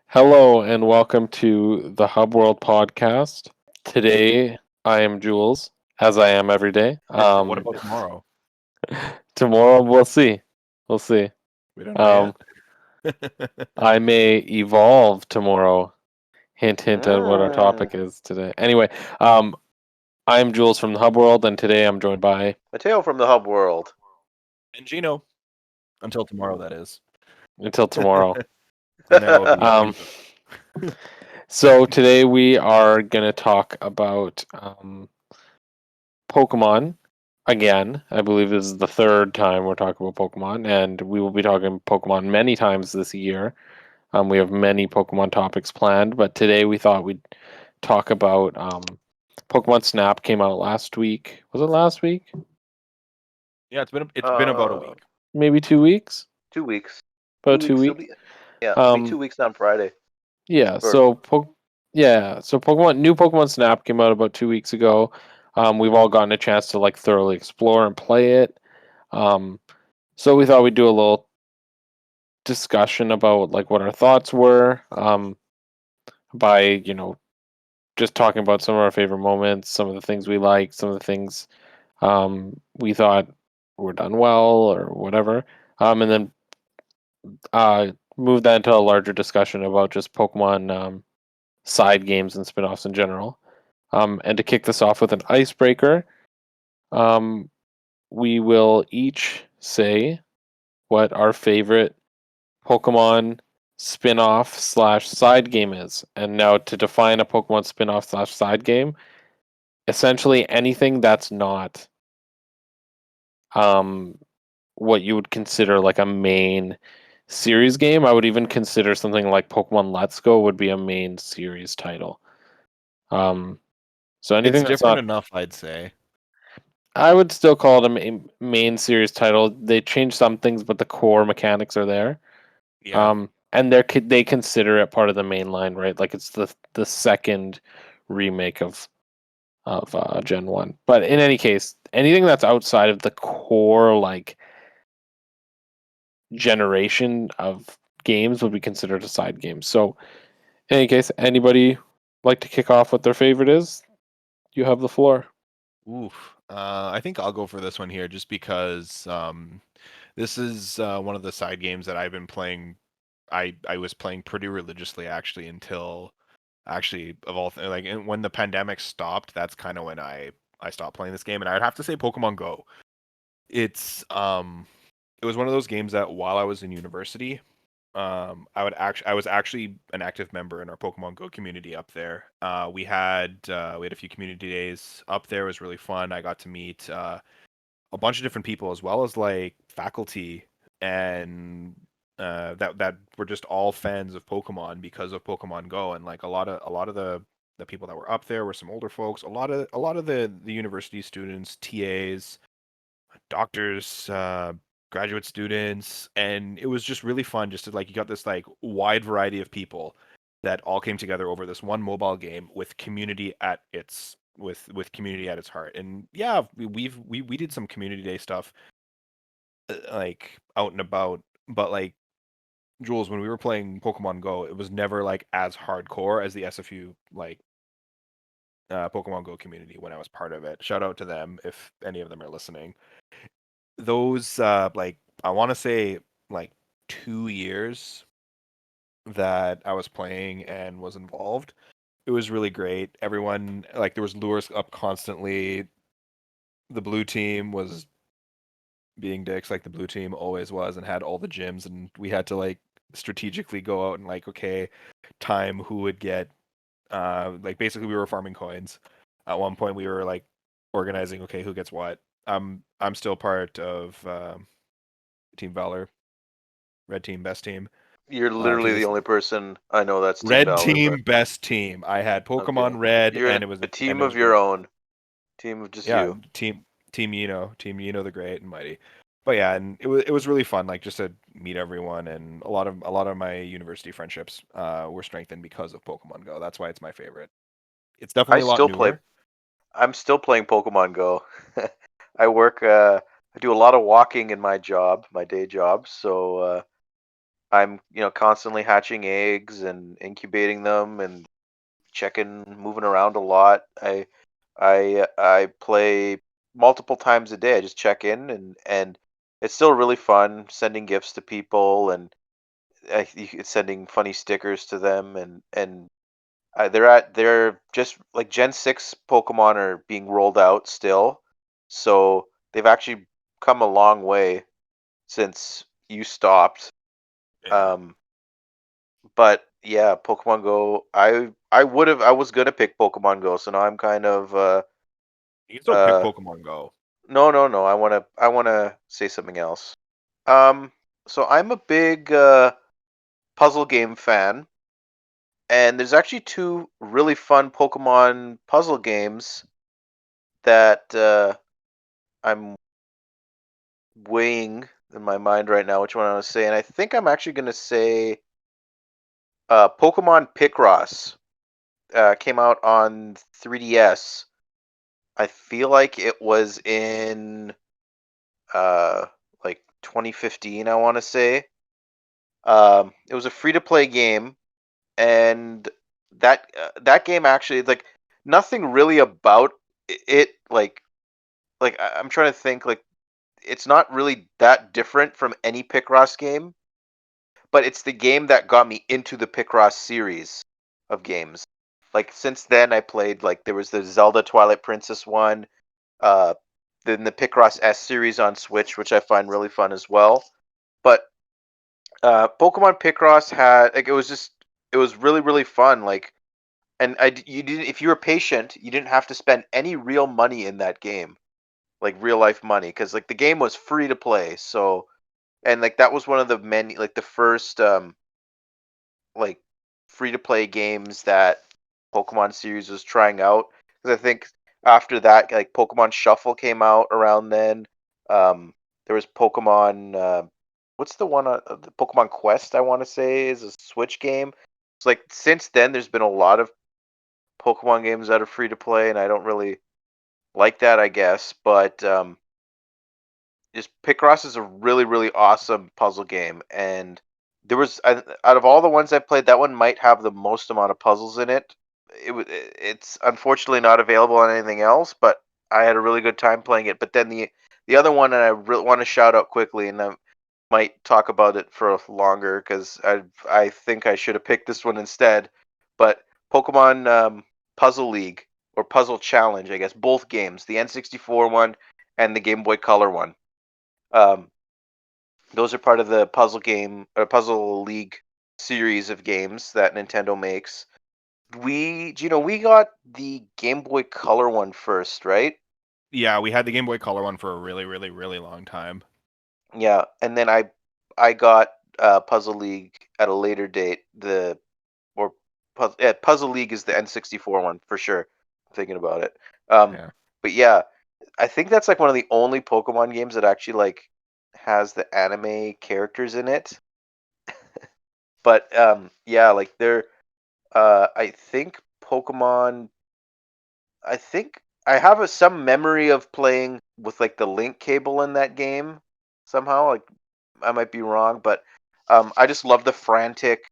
Hello and welcome to the Hub World podcast. Today I am Jules, as I am every day. What about tomorrow? Tomorrow we'll see. We'll see. We don't know yet. I may evolve tomorrow. Hint, hint at what our Ah, topic is today. Anyway, I'm Jules from the Hub World, and today I'm joined by Mateo from the Hub World. And Gino. Until tomorrow, that is. until tomorrow. And then we'll be Um, so today we are gonna talk about Pokemon again. I believe this is the third time we're talking about Pokemon, and we will be talking Pokemon many times this year. We have many Pokemon topics planned, but today we thought we'd talk about Pokemon Snap came out last week. Was it last week? yeah, it's been about a week. Maybe 2 weeks? 2 weeks. About 2 2 weeks. weeks? It'll be 2 weeks on Friday. Yeah, Or- so new Pokemon Snap came out about 2 weeks ago. We've all gotten a chance to like thoroughly explore and play it. So we thought we'd do a little discussion about like what our thoughts were. By just talking about some of our favorite moments, some of the things we liked, some of the things we thought were done well or whatever. And then move that into a larger discussion about just Pokemon side games and spin-offs in general. And to kick this off with an icebreaker, we will each say what our favorite Pokemon spin-off slash side game is. And now to define a Pokemon spin-off slash side game, essentially anything that's not what you would consider like a main series game. I would even consider something like Pokemon Let's Go would be a main series title. So anything It's that's different not, enough, I'd say. I would still call it a main series title. They changed some things, but the core mechanics are there. Yeah. And they consider it part of the main line, right? Like it's the second remake of Gen 1. But in any case, anything that's outside of the core like generation of games would be considered a side game. So in any case, anybody like to kick off what their favorite is? You have the floor. Oof. I think I'll go for this one here just because this is one of the side games that I've been playing. I was playing pretty religiously actually until of all like when the pandemic stopped, that's kind of when I stopped playing this game, and I'd have to say Pokemon Go. It's it was one of those games that while I was in university, I was actually an active member in our Pokemon Go community up there. We had a few community days up there. It was really fun. I got to meet a bunch of different people as well as like faculty and that were just all fans of Pokemon because of Pokemon Go, and like a lot of the people that were up there were some older folks. A lot of the university students, TAs, doctors, graduate students, and it was just really fun. Just to like you got this like wide variety of people that all came together over this one mobile game with community at its community at its heart. And yeah, we did some community day stuff like out and about, but like Jules, when we were playing Pokemon Go, it was never like as hardcore as the SFU like Pokemon Go community when I was part of it. Shout out to them if any of them are listening. Those like I want to say like 2 years that I was playing and was involved. It was really great. Everyone like there was lures up constantly. The blue team was being dicks like the blue team always was and had all the gyms, and we had to like strategically go out and like okay time who would get like basically we were farming coins. At one point we were like organizing okay who gets what. I'm still part of Team Valor, Red Team, best team. You're To literally the this only person I know that's Team Red Valor, Team, but- best team. I had Pokemon Okay. Red, You're and in it was a team and it of was your great. own. Team of just Yeah, you. Team Team Yino the Great and Mighty. But yeah, and it was really fun, like just to meet everyone, and a lot of my university friendships were strengthened because of Pokemon Go. That's why it's my favorite. It's definitely a lot newer. I'm still playing Pokemon Go. I do a lot of walking in my job, my day job, so I'm constantly hatching eggs and incubating them and moving around a lot. I play multiple times a day. I just check in and it's still really fun sending gifts to people and sending funny stickers to them and they're just like Gen 6 Pokemon are being rolled out still. So they've actually come a long way since you stopped. Yeah. But yeah, Pokemon Go. I was gonna pick Pokemon Go, so now I'm kind of You can still pick uh Pokemon Go. no. I wanna say something else. So I'm a big puzzle game fan, and there's actually two really fun Pokemon puzzle games that I'm weighing in my mind right now. Which one I want to say, and I think I'm actually gonna say Pokemon Picross. Came out on 3DS. I feel like it was in like 2015, I want to say. It was a free to play game, and that game actually like nothing really about it I'm trying to think like it's not really that different from any Picross game, but it's the game that got me into the Picross series of games. Like since then, I played like there was the Zelda Twilight Princess one, uh, then the Picross S series on Switch, which I find really fun as well. But Pokemon Picross had like it was really fun. Like, and you didn't if you were patient, you didn't have to spend any real money in that game, like real life money, because like the game was free to play. So and like that was one of the many like the first like free to play games that Pokemon series was trying out. Because I think after that, like Pokemon Shuffle came out around then. There was Pokemon. What's the one? The Pokemon Quest, I want to say, is a Switch game. It's like since then, there's been a lot of Pokemon games that are free to play, and I don't really like that, I guess. But just Picross is a really awesome puzzle game, and out of all the ones I played, that one might have the most amount of puzzles in it. It's unfortunately not available on anything else, but I had a really good time playing it. But then the other one, and I really want to shout out quickly, and I might talk about it for longer because I think I should have picked this one instead. But Pokemon Puzzle League or Puzzle Challenge, I guess, both games, the N64 one and the Game Boy Color one. Um, those are part of the Puzzle League series of games that Nintendo makes. We got the Game Boy Color one first, right? Yeah, we had the Game Boy Color one for a really long time. Yeah, and then I got Puzzle League at a later date. Puzzle League is the N64 one for sure. I'm thinking about it. Yeah. But yeah, I think that's like one of the only Pokemon games that actually like has the anime characters in it. But yeah, like they're I think Pokemon. I think I have some memory of playing with like the link cable in that game somehow. Like I might be wrong, but I just love the frantic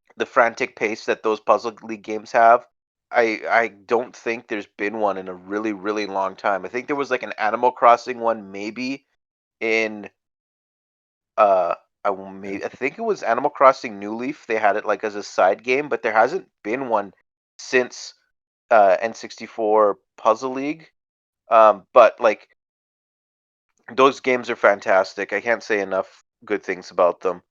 pace that those Puzzle League games have. I don't think there's been one in a really long time. I think there was like an Animal Crossing one maybe in uh Yeah. I think it was Animal Crossing New Leaf. They had it like as a side game, but there hasn't been one since N64 Puzzle League. But like those games are fantastic. I can't say enough good things about them.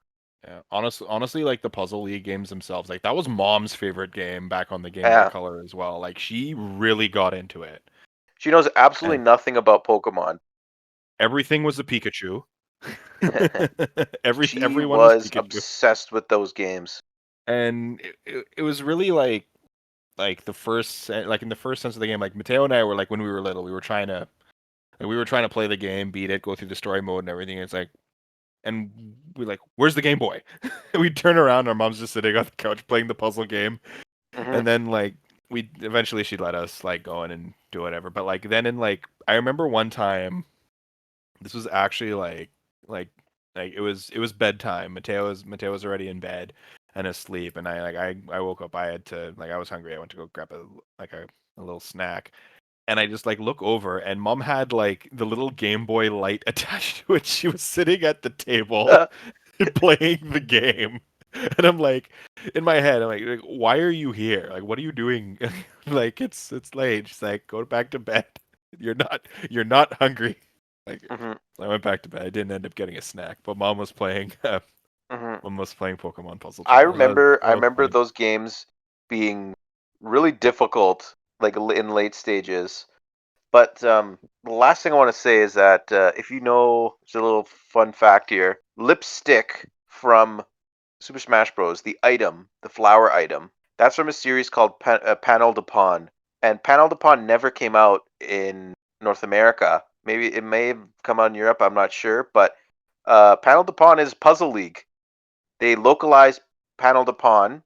Yeah. Honestly, like the Puzzle League games themselves, like that was Mom's favorite game back on the Game Boy Yeah, Color as well. Like she really got into it. she knows absolutely And nothing about Pokemon. everything was a Pikachu. She Everyone was was Pikachu. obsessed with those games. And it was really like like in the first sense of the game, like Mateo and I were like when we were little, we were trying to play the game, beat it, go through the story mode and everything. It's like and we're like, "Where's the Game Boy?" We turn around, our mom's just sitting on the couch playing the puzzle game, Hmm. and then like we eventually she'd let us like go in and do whatever. But like then in like I remember one time, this was actually like Like it was bedtime. Mateo was already in bed and asleep, and I woke up. I had to I was hungry. I went to go grab a little snack, and I just look over, and Mom had the little Game Boy Light attached to it. She was sitting at the table playing the game, and I'm like, in my head, I'm like, why are you here? Like, what are you doing? It's late. She's like, go back to bed. You're not hungry. Mhm. I went back to bed. I didn't end up getting a snack, but Mom was playing. Mhm. Mom was playing Pokemon Puzzle I Challenge. remember I That was remember fun. those games being really difficult, in late stages. But the last thing I want to say is that if you know, it's a little fun fact here. Lipstick from Super Smash Bros. The item, the flower item, that's from a series called Panel de Pon. And Panel de Pon never came out in North America. Maybe it may have come out in Europe. I'm not sure. But Panel de Pon is Puzzle League. They localized Panel de Pon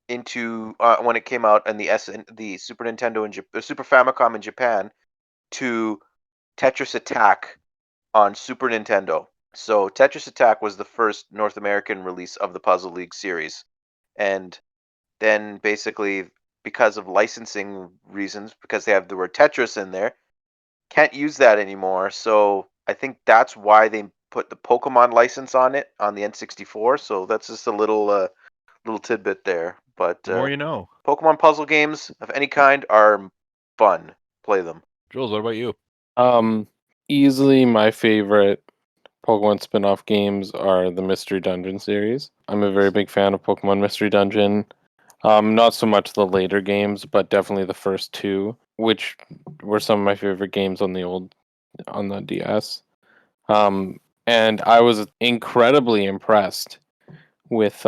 into when it came out in the Super Nintendo and Super Famicom in Japan to Tetris Attack on Super Nintendo. So Tetris Attack was the first North American release of the Puzzle League series. And then basically because of licensing reasons, because they have the word Tetris in there, can't use that anymore. So I think that's why they put the Pokemon license on it on the N64. So that's just a little tidbit there. But The more you know. Pokemon puzzle games of any kind are fun. Play them. Jules, what about you? Easily my favorite Pokemon spin-off games are the Mystery Dungeon series. I'm a very big fan of Pokemon Mystery Dungeon. Not so much the later games, but definitely the first two, which were some of my favorite games on the DS. And I was incredibly impressed with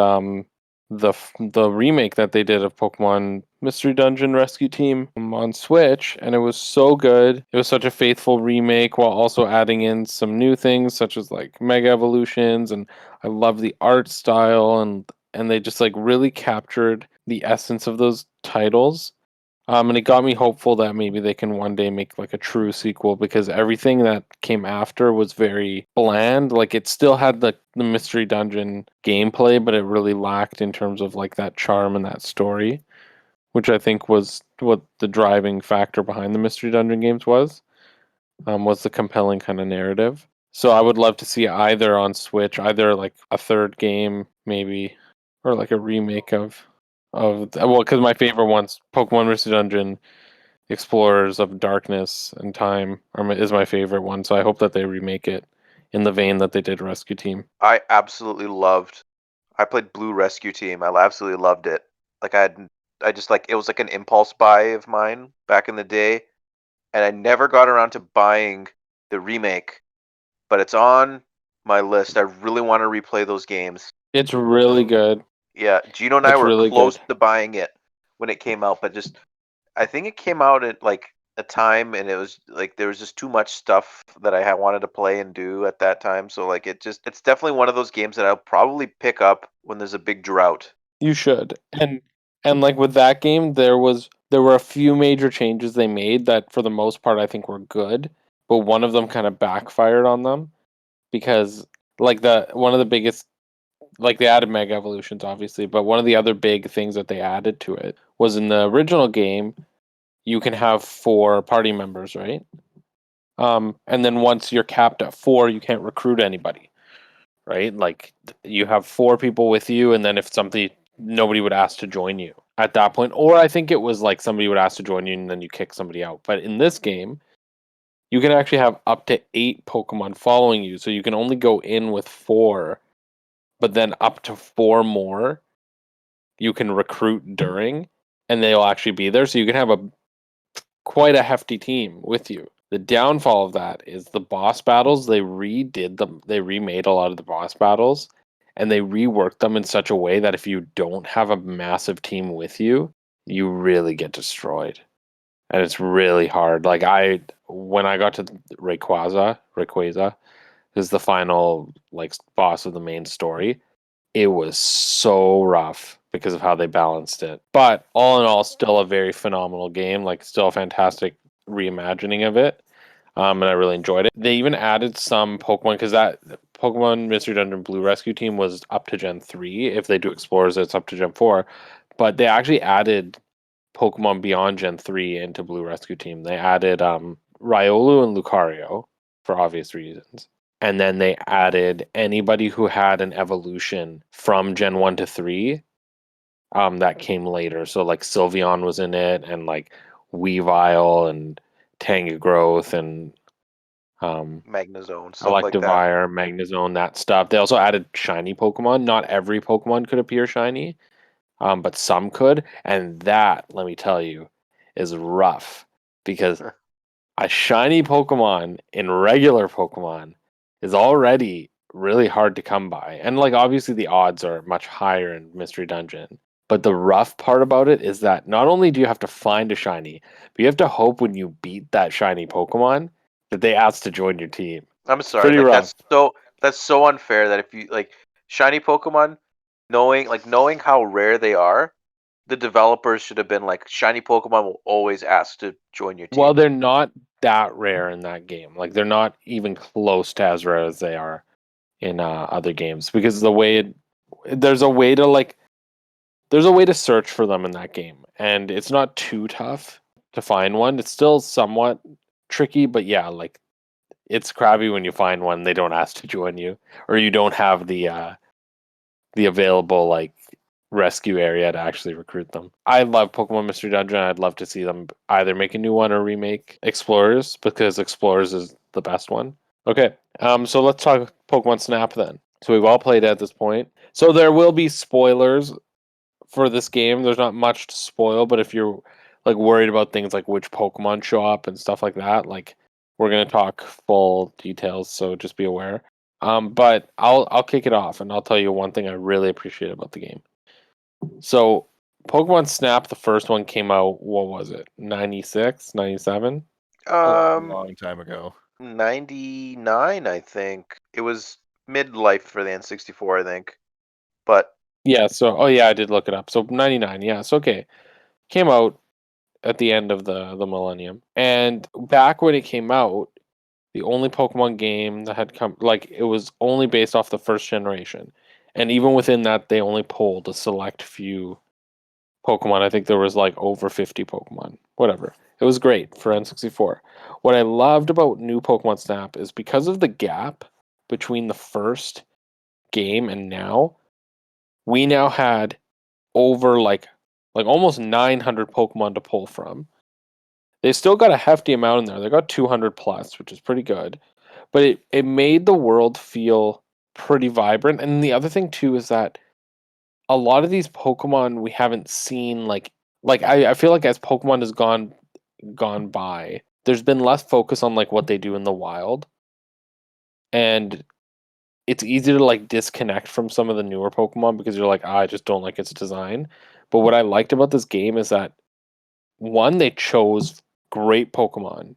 the remake that they did of Pokemon Mystery Dungeon Rescue Team on Switch, and it was so good. It was such a faithful remake while also adding in some new things such as Mega Evolutions, and I love the art style, and they just really captured the essence of those titles. And it got me hopeful that maybe they can one day make a true sequel, because everything that came after was very bland. It still had the mystery dungeon gameplay, but it really lacked in terms of that charm and that story, which I think was what the driving factor behind the mystery dungeon games was the compelling kind of narrative. So I would love to see either on Switch, either a third game maybe, or a remake well, because my favorite one's Pokemon Mystery Dungeon Explorers of Darkness and Time is my favorite one. So I hope that they remake it in the vein that they did Rescue Team. I absolutely loved. I played Blue Rescue Team. I absolutely loved it. I just it was an impulse buy of mine back in the day, and I never got around to buying the remake, but it's on my list. I really want to replay those games. It's really good. Yeah, Gino and I It's were really close good. to buying it when it came out, but just I think it came out at a time, and it was there was just too much stuff that I had wanted to play and do at that time. So it's definitely one of those games that I'll probably pick up when there's a big drought. You should. And with that game, there were a few major changes they made that for the most part I think were good, but one of them kind of backfired on them, because the one of the biggest, they added Mega Evolutions obviously, but one of the other big things that they added to it was, in the original game you can have 4 party members, right? And then once you're capped at 4, you can't recruit anybody, right? You have 4 people with you, and then if something, nobody would ask to join you at that point. Or I think it was somebody would ask to join you and then you kick somebody out. But in this game, you can actually have up to 8 Pokemon following you. So you can only go in with 4, but then up to 4 more you can recruit during, and they'll actually be there. So you can have quite a hefty team with you. The downfall of that is the boss battles. They redid them. They remade a lot of the boss battles, and they reworked them in such a way that if you don't have a massive team with you, you really get destroyed. And it's really hard. When I got to Rayquaza is the final boss of the main story. It was so rough because of how they balanced it. But all in all, still a very phenomenal game. Still a fantastic reimagining of it. And I really enjoyed it. They even added some Pokemon, because that Pokemon Mystery Dungeon Blue Rescue Team was up to Gen 3. If they do Explorers, it's up to Gen 4. But they actually added Pokemon beyond Gen 3 into Blue Rescue Team. They added Riolu and Lucario for obvious reasons. And then they added anybody who had an evolution from Gen 1 to 3 that came later. So like Sylveon was in it, and like Weavile and Tangrowth and Magnezone, stuff like that. Electivire, Magnezone, that stuff. They also added shiny Pokemon. Not every Pokemon could appear shiny, but some could. And that, let me tell you, is rough because a shiny Pokemon in regular Pokemon is already really hard to come by. And like obviously the odds are much higher in Mystery Dungeon. But the rough part about it is that not only do you have to find a shiny, but you have to hope when you beat that shiny Pokemon that they ask to join your team. I'm sorry, Pretty like rough. that's so unfair that if you like shiny Pokemon, knowing how rare they are, the developers should have been like shiny Pokemon will always ask to join your team. Well, they're not that rare in that game. Like they're not even close to as rare as they are in other games because there's a way to search for them in that game, and it's not too tough to find one. It's still somewhat tricky, but yeah, like it's crabby when you find one. They don't ask to join you, or you don't have the available like rescue area to actually recruit them. I love Pokemon Mystery Dungeon. I'd love to see them either make a new one or remake Explorers because Explorers is the best one. Okay, so let's talk Pokemon Snap then. So we've all played it at this point. So there will be spoilers for this game. There's not much to spoil, but if you're like worried about things like which Pokemon show up and stuff like that, like we're gonna talk full details, so just be aware. But I'll kick it off and I'll tell you one thing I really appreciate about the game. So Pokemon Snap, the first one came out, what was it? 96, 97? A long time ago. 99, I think. It was midlife for the N64, I think. But Yeah, so oh yeah, I did look it up. So 99, yeah, so okay. Came out at the end of the millennium. And back when it came out, the only Pokemon game that had come like it was only based off the first generation. And even within that they only pulled a select few Pokemon. I think there was like over 50 Pokemon. Whatever. It was great for N64. What I loved about new Pokemon Snap is because of the gap between the first game and now, we now had over like almost 900 Pokemon to pull from. They still got a hefty amount in there. They got 200 plus, which is pretty good. But it made the world feel pretty vibrant. And the other thing too is that a lot of these Pokemon we haven't seen like I feel like as Pokemon has gone by, there's been less focus on like what they do in the wild. And it's easy to like disconnect from some of the newer Pokemon because you're like, I just don't like its design. But what I liked about this game is that one, they chose great Pokemon.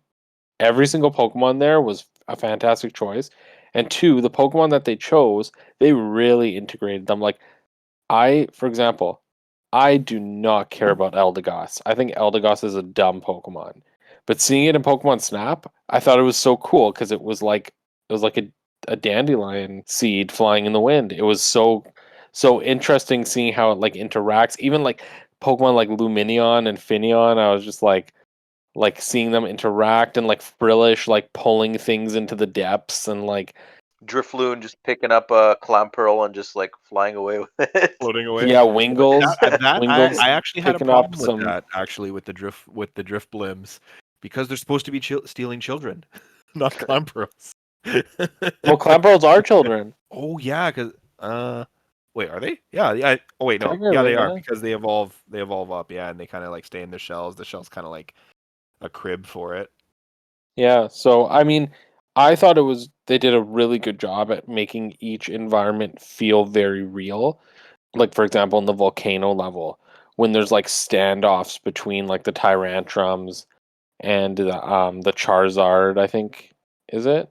Every single Pokemon there was a fantastic choice. And two, the Pokemon that they chose, they really integrated them. Like for example, I do not care about Eldegoss. I think Eldegoss is a dumb Pokemon. But seeing it in Pokemon Snap, I thought it was so cool because it was like a dandelion seed flying in the wind. It was so interesting seeing how it like interacts. Even like Pokemon like Luminion and Finneon, I was just like seeing them interact and like Frillish like pulling things into the depths and like Drifloon just picking up a Clamperl and just like flying away with it. Floating away. yeah, Wingles. That I actually had a picking up problem with some that actually with the drift blims because they're supposed to be stealing children, not Clamperos. well, Clamperls are children. Oh yeah, because wait, are they? Yeah, yeah. Oh wait, no, yeah, Technically, they are yeah. because they evolve up, yeah, and they kind of like stay in their shells. The shell's kind of like a crib for it. Yeah, so I mean, I thought they did a really good job at making each environment feel very real. Like for example, in the volcano level, when there's like standoffs between like the Tyrantrums and the Charizard, I think is it?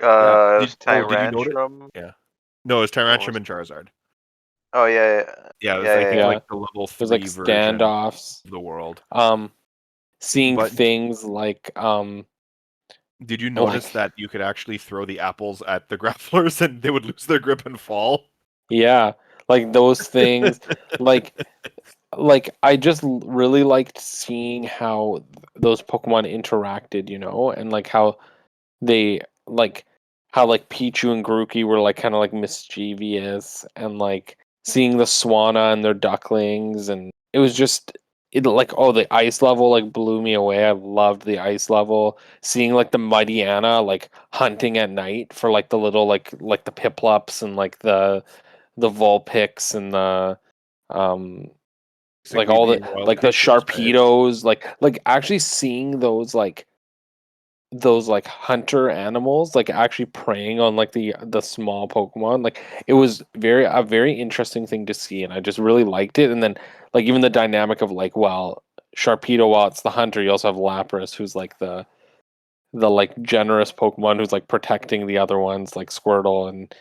Yeah. Did you notice? Tyrantrum. Yeah. No, it's What was Tyrantrum and it? Charizard. Oh yeah, yeah, Yeah, it was yeah, I yeah, think yeah. Yeah, like the level there's like 3 version standoffs. of the world. Seeing But things like Did you notice that you could actually throw the apples at the grapplers and they would lose their grip and fall? Yeah, like those things, like I just really liked seeing how those Pokemon interacted, and like how they how like Pichu and Grookey were like kind of like mischievous, and like seeing the Swanna and their ducklings, and it was just like, oh, the ice level like blew me away. I loved the ice level. Seeing like the Mighty Anna like hunting at night for like the little like the Piplups and like the Vulpix and the um like Basically, all the the Royal like the Capers, right? Sharpedos, like actually seeing those like hunter animals like actually preying on like the small Pokemon, like it was a very interesting thing to see, and I just really liked it. And then like even the dynamic of like, well, Sharpedo, while it's the hunter, you also have Lapras, who's like the like generous Pokemon who's like protecting the other ones like Squirtle, and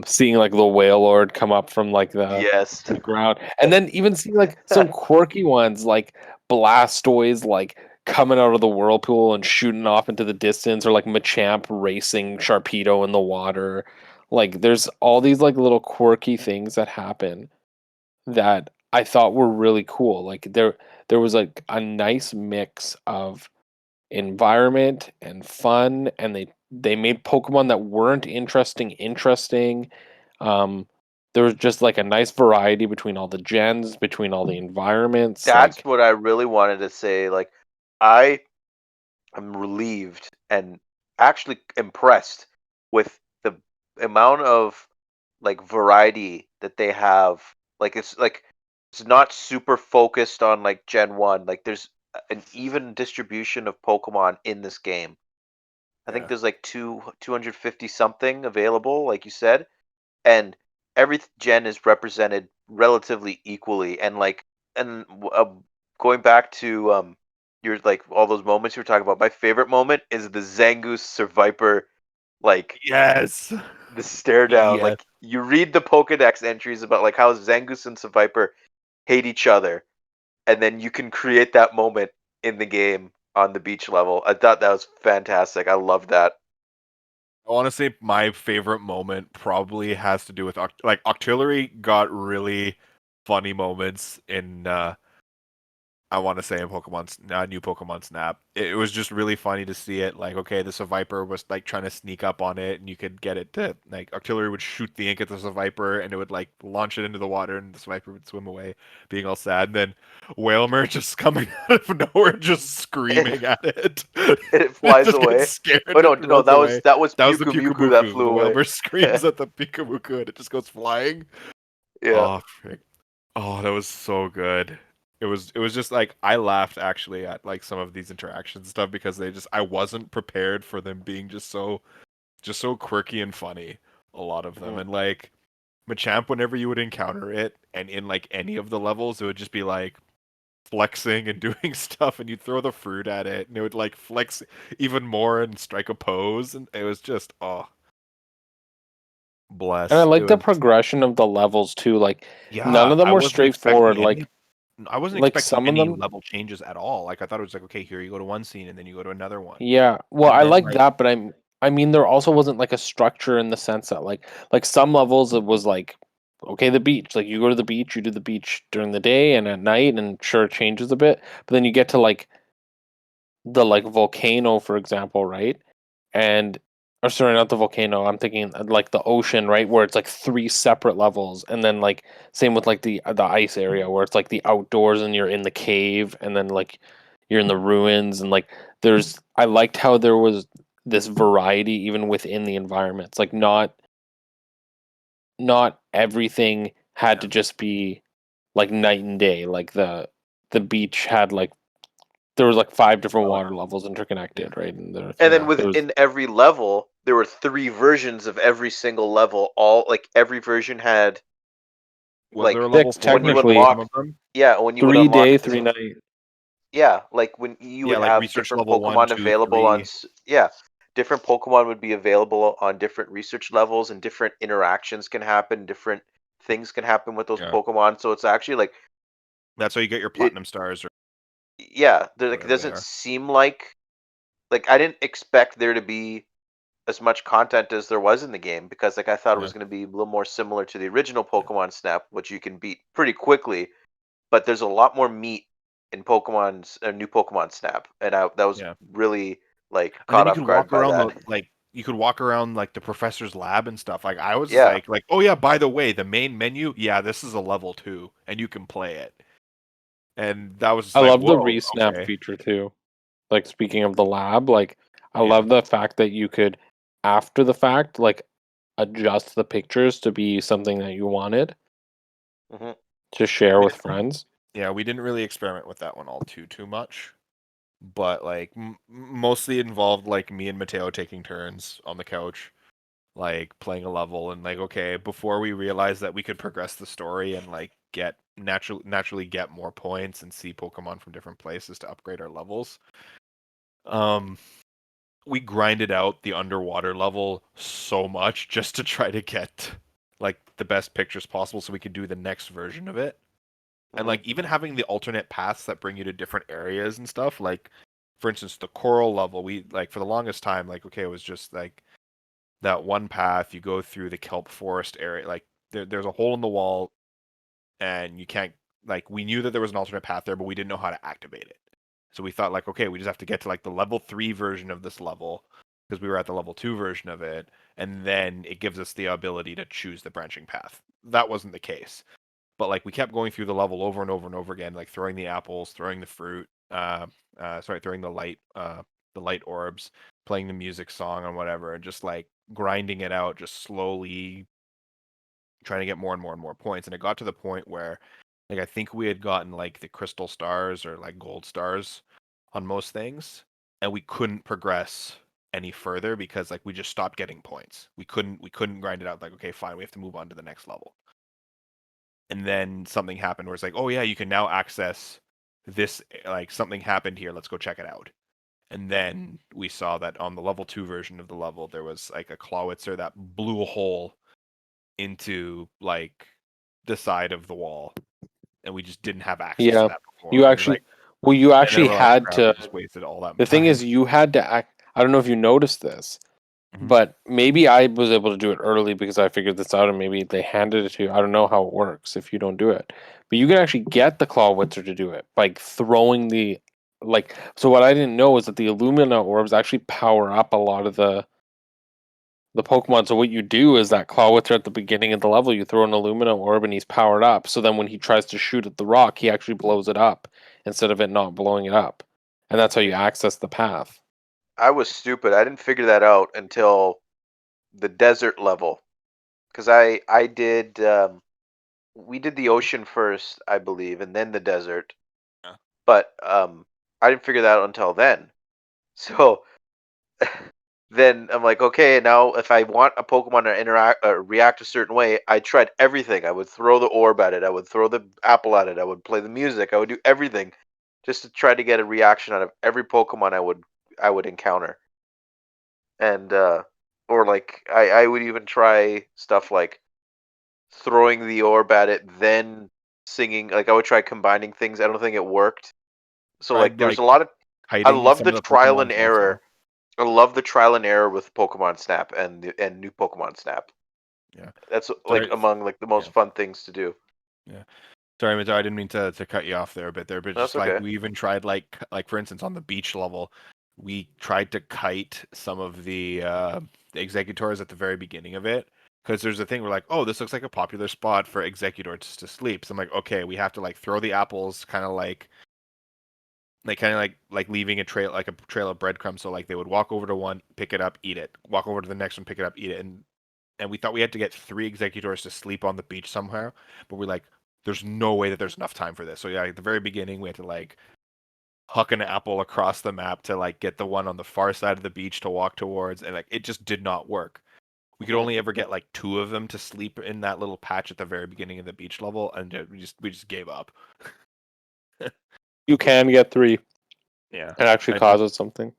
seeing like the Wailord come up from like Yes. the ground, and then even seeing like some quirky ones like Blastoise like coming out of the whirlpool and shooting off into the distance, or like Machamp racing Sharpedo in the water. Like there's all these like little quirky things that happen that I thought were really cool. Like there was like a nice mix of environment and fun, and they made Pokemon that weren't interesting. um there was just like a nice variety between all the gens, between all the environments, That's like what I really wanted to say. Like, I am relieved and actually impressed with the amount of like variety that they have. Like it's not super focused on like Gen 1. Like there's an even distribution of Pokemon in this game. I think Yeah. there's like 250 something available, like you said, and every gen is represented relatively equally. And like, and going back to your like all those moments you were talking about, my favorite moment is the Zangoose Sir Viper, like Yes. the stare down. Yes. Like you read the Pokedex entries about like how Zangoose and Sir Viper hate each other, and then you can create that moment in the game on the beach level. I thought that was fantastic. I love that. I want to say my favorite moment probably has to do with like Octillery got really funny moments in I want to say in new Pokemon Snap. It was just really funny to see it. Like, okay, the Seviper was like trying to sneak up on it, and you could get it to like Octillery would shoot the ink at the Seviper, and it would like launch it into the water, and the Seviper would swim away, being all sad. And then Whalmer just coming out of nowhere, just screaming at it. It It flies just gets away. scared Oh and no, it no, runs away. that was That was the Pyukumuku that Pyukumuku. flew The away. Whalmer screams at the Pyukumuku, and it just goes flying. Yeah. Oh, frick. Oh, that was so good. It was just like I laughed actually at like some of these interactions and stuff because I wasn't prepared for them being just so quirky and funny, a lot of them. Mhm. And like Machamp, whenever you would encounter it and in like any of the levels, it would just be like flexing and doing stuff, and you'd throw the fruit at it and it would like flex even more and strike a pose, and it was just and I bless. It like the was progression of the levels too. Like none Yeah, of them I were wasn't expecting straightforward. any I wasn't Like expecting some of any them, level changes at all. Like I thought it was like, okay, here you go to one scene and then you go to another one. yeah. Well, And I then like like that, but I mean there also wasn't like a structure in the sense that like some levels it was like, okay, the beach. Like you go to the beach, you do the beach during the day and at night, and sure it changes a bit. But then you get to like the like volcano, for example, right? And or sorry, not the volcano. I'm thinking like the ocean, right, where it's like three separate levels, and then like same with like the ice area where it's like the outdoors and you're in the cave, and then like you're in the ruins, and like there's I liked how there was this variety even within the environments. Like not everything had yeah. to just be like night and day. Like the beach had like there was like five different Well, water levels yeah. interconnected, right? And And then Yeah. there was within every level, there were three versions of every single level. All like every version had Was there a like level six 4 when you version of technically. some unlock, of them? yeah, when you would 3 day, unlock this, 3 night. yeah, like when you Yeah, would like have research different level one, Pokemon two, available on, three. yeah, different Pokemon would be available on different research levels, and different interactions can happen, different things can happen with those Yeah. Pokemon. So it's actually like That's how you get your it, platinum stars or yeah, like it whatever they doesn't are. seem like like I didn't expect there to be as much content as there was in the game, because like I thought it Yeah. was going to be a little more similar to the original Pokemon Snap, which you can beat pretty quickly. But there's a lot more meat in Pokemon's new Pokemon Snap, and that was Yeah. really like And then caught you off could guard walk by around that. you could walk around like the professor's lab and stuff. Like I was Yeah, like, oh yeah, by the way, the main menu, yeah, this is a level 2, and you can play it. And that was just I like, love the whoa, resnap okay, feature too. Like speaking of the lab, like I yeah, love the fact that you could, after the fact, like adjust the pictures to be something that you wanted hmm to share we with didn't, friends. yeah, we didn't really experiment with that one all too much, but like mostly it involved like me and Mateo taking turns on the couch, like playing a level, and like okay, before we realized that we could progress the story and like get naturally get more points and see Pokemon from different places to upgrade our levels. Um, we grinded out the underwater level so much just to try to get like the best pictures possible so we could do the next version of it. And hmm like even having the alternate paths that bring you to different areas and stuff, like for instance the coral level, we like for the longest time, like okay, it was just like that one path, you go through the kelp forest area, like there's a hole in the wall and you can't, like we knew that there was an alternate path there, but we didn't know how to activate it. So we thought like, okay, we just have to get to like the level 3 version of this level because we were at the level 2 version of it, and then it gives us the ability to choose the branching path. That wasn't the case. But like we kept going through the level over and over and over again, like throwing the apples, throwing the fruit, throwing the light orbs, playing the music song and whatever, and just like grinding it out, just slowly trying to get more and more and more points. And it got to the point where like I think we had gotten like the crystal stars or like gold stars on most things, and we couldn't progress any further because like we just stopped getting points. We couldn't grind it out, like okay, fine, we have to move on to the next level. And then something happened where it's like, oh yeah, you can now access this, like something happened here, let's go check it out. And then we saw that on the level 2 version of the level there was like a Clawitzer that blew a hole into like the side of the wall, and we just didn't have access to Yeah, that before. you And we're like, actually, well, you and then actually we're like, had crap, we to. just wasted all that The thing time. is, you had to act. I don't know if you noticed this, Mhm. but maybe I was able to do it early because I figured this out, and maybe they handed it to you. I don't know how it works if you don't do it, but you can actually get the Clawitzer to do it by throwing the like. So what I didn't know is that the Illumina orbs actually power up a lot of the Pokemon. So what you do is that Clawitzer at the beginning of the level, you throw an Illumina orb and he's powered up. So then when he tries to shoot at the rock, he actually blows it up instead of it not blowing it up, and that's how you access the path. I was stupid. I didn't figure that out until the desert level, because I did we did the ocean first, I believe, and then the desert. Yeah. But I didn't figure that out until then. So then I'm like, okay, now if I want a Pokemon to interact react a certain way, I tried everything. I would throw the orb at it. I would throw the apple at it. I would play the music. I would do everything just to try to get a reaction out of every Pokemon I would encounter. And or like I would even try stuff like throwing the orb at it, then singing. Like I would try combining things. I don't think it worked. So like Tried there's like a lot of I hiding love some the of the trial and Pokemons also. error. I love the trial and error with Pokemon Snap and new Pokemon Snap. Yeah. That's like Sorry. among like the Yeah. most fun things to do. Yeah. Sorry, Matteo, I didn't mean to cut you off there a bit there, but That's just like okay. we even tried like for instance on the beach level, we tried to kite some of the executors at the very beginning of it. Because there's a thing we're like, oh, this looks like a popular spot for executors to sleep. So I'm like, okay, we have to like throw the apples, kind of like leaving a trail, like a trail of breadcrumbs. So like they would walk over to one, pick it up, eat it. Walk over to the next one, pick it up, eat it. And we thought we had to get 3 executors to sleep on the beach somewhere, but we're like, there's no way that there's enough time for this. So yeah, at the very beginning, we had to like huck an apple across the map to like get the one on the far side of the beach to walk towards, and like it just did not work. We could Mhm. only ever get like 2 of them to sleep in that little patch at the very beginning of the beach level, and we just gave up. You can get 3. Yeah, It actually I know. causes something.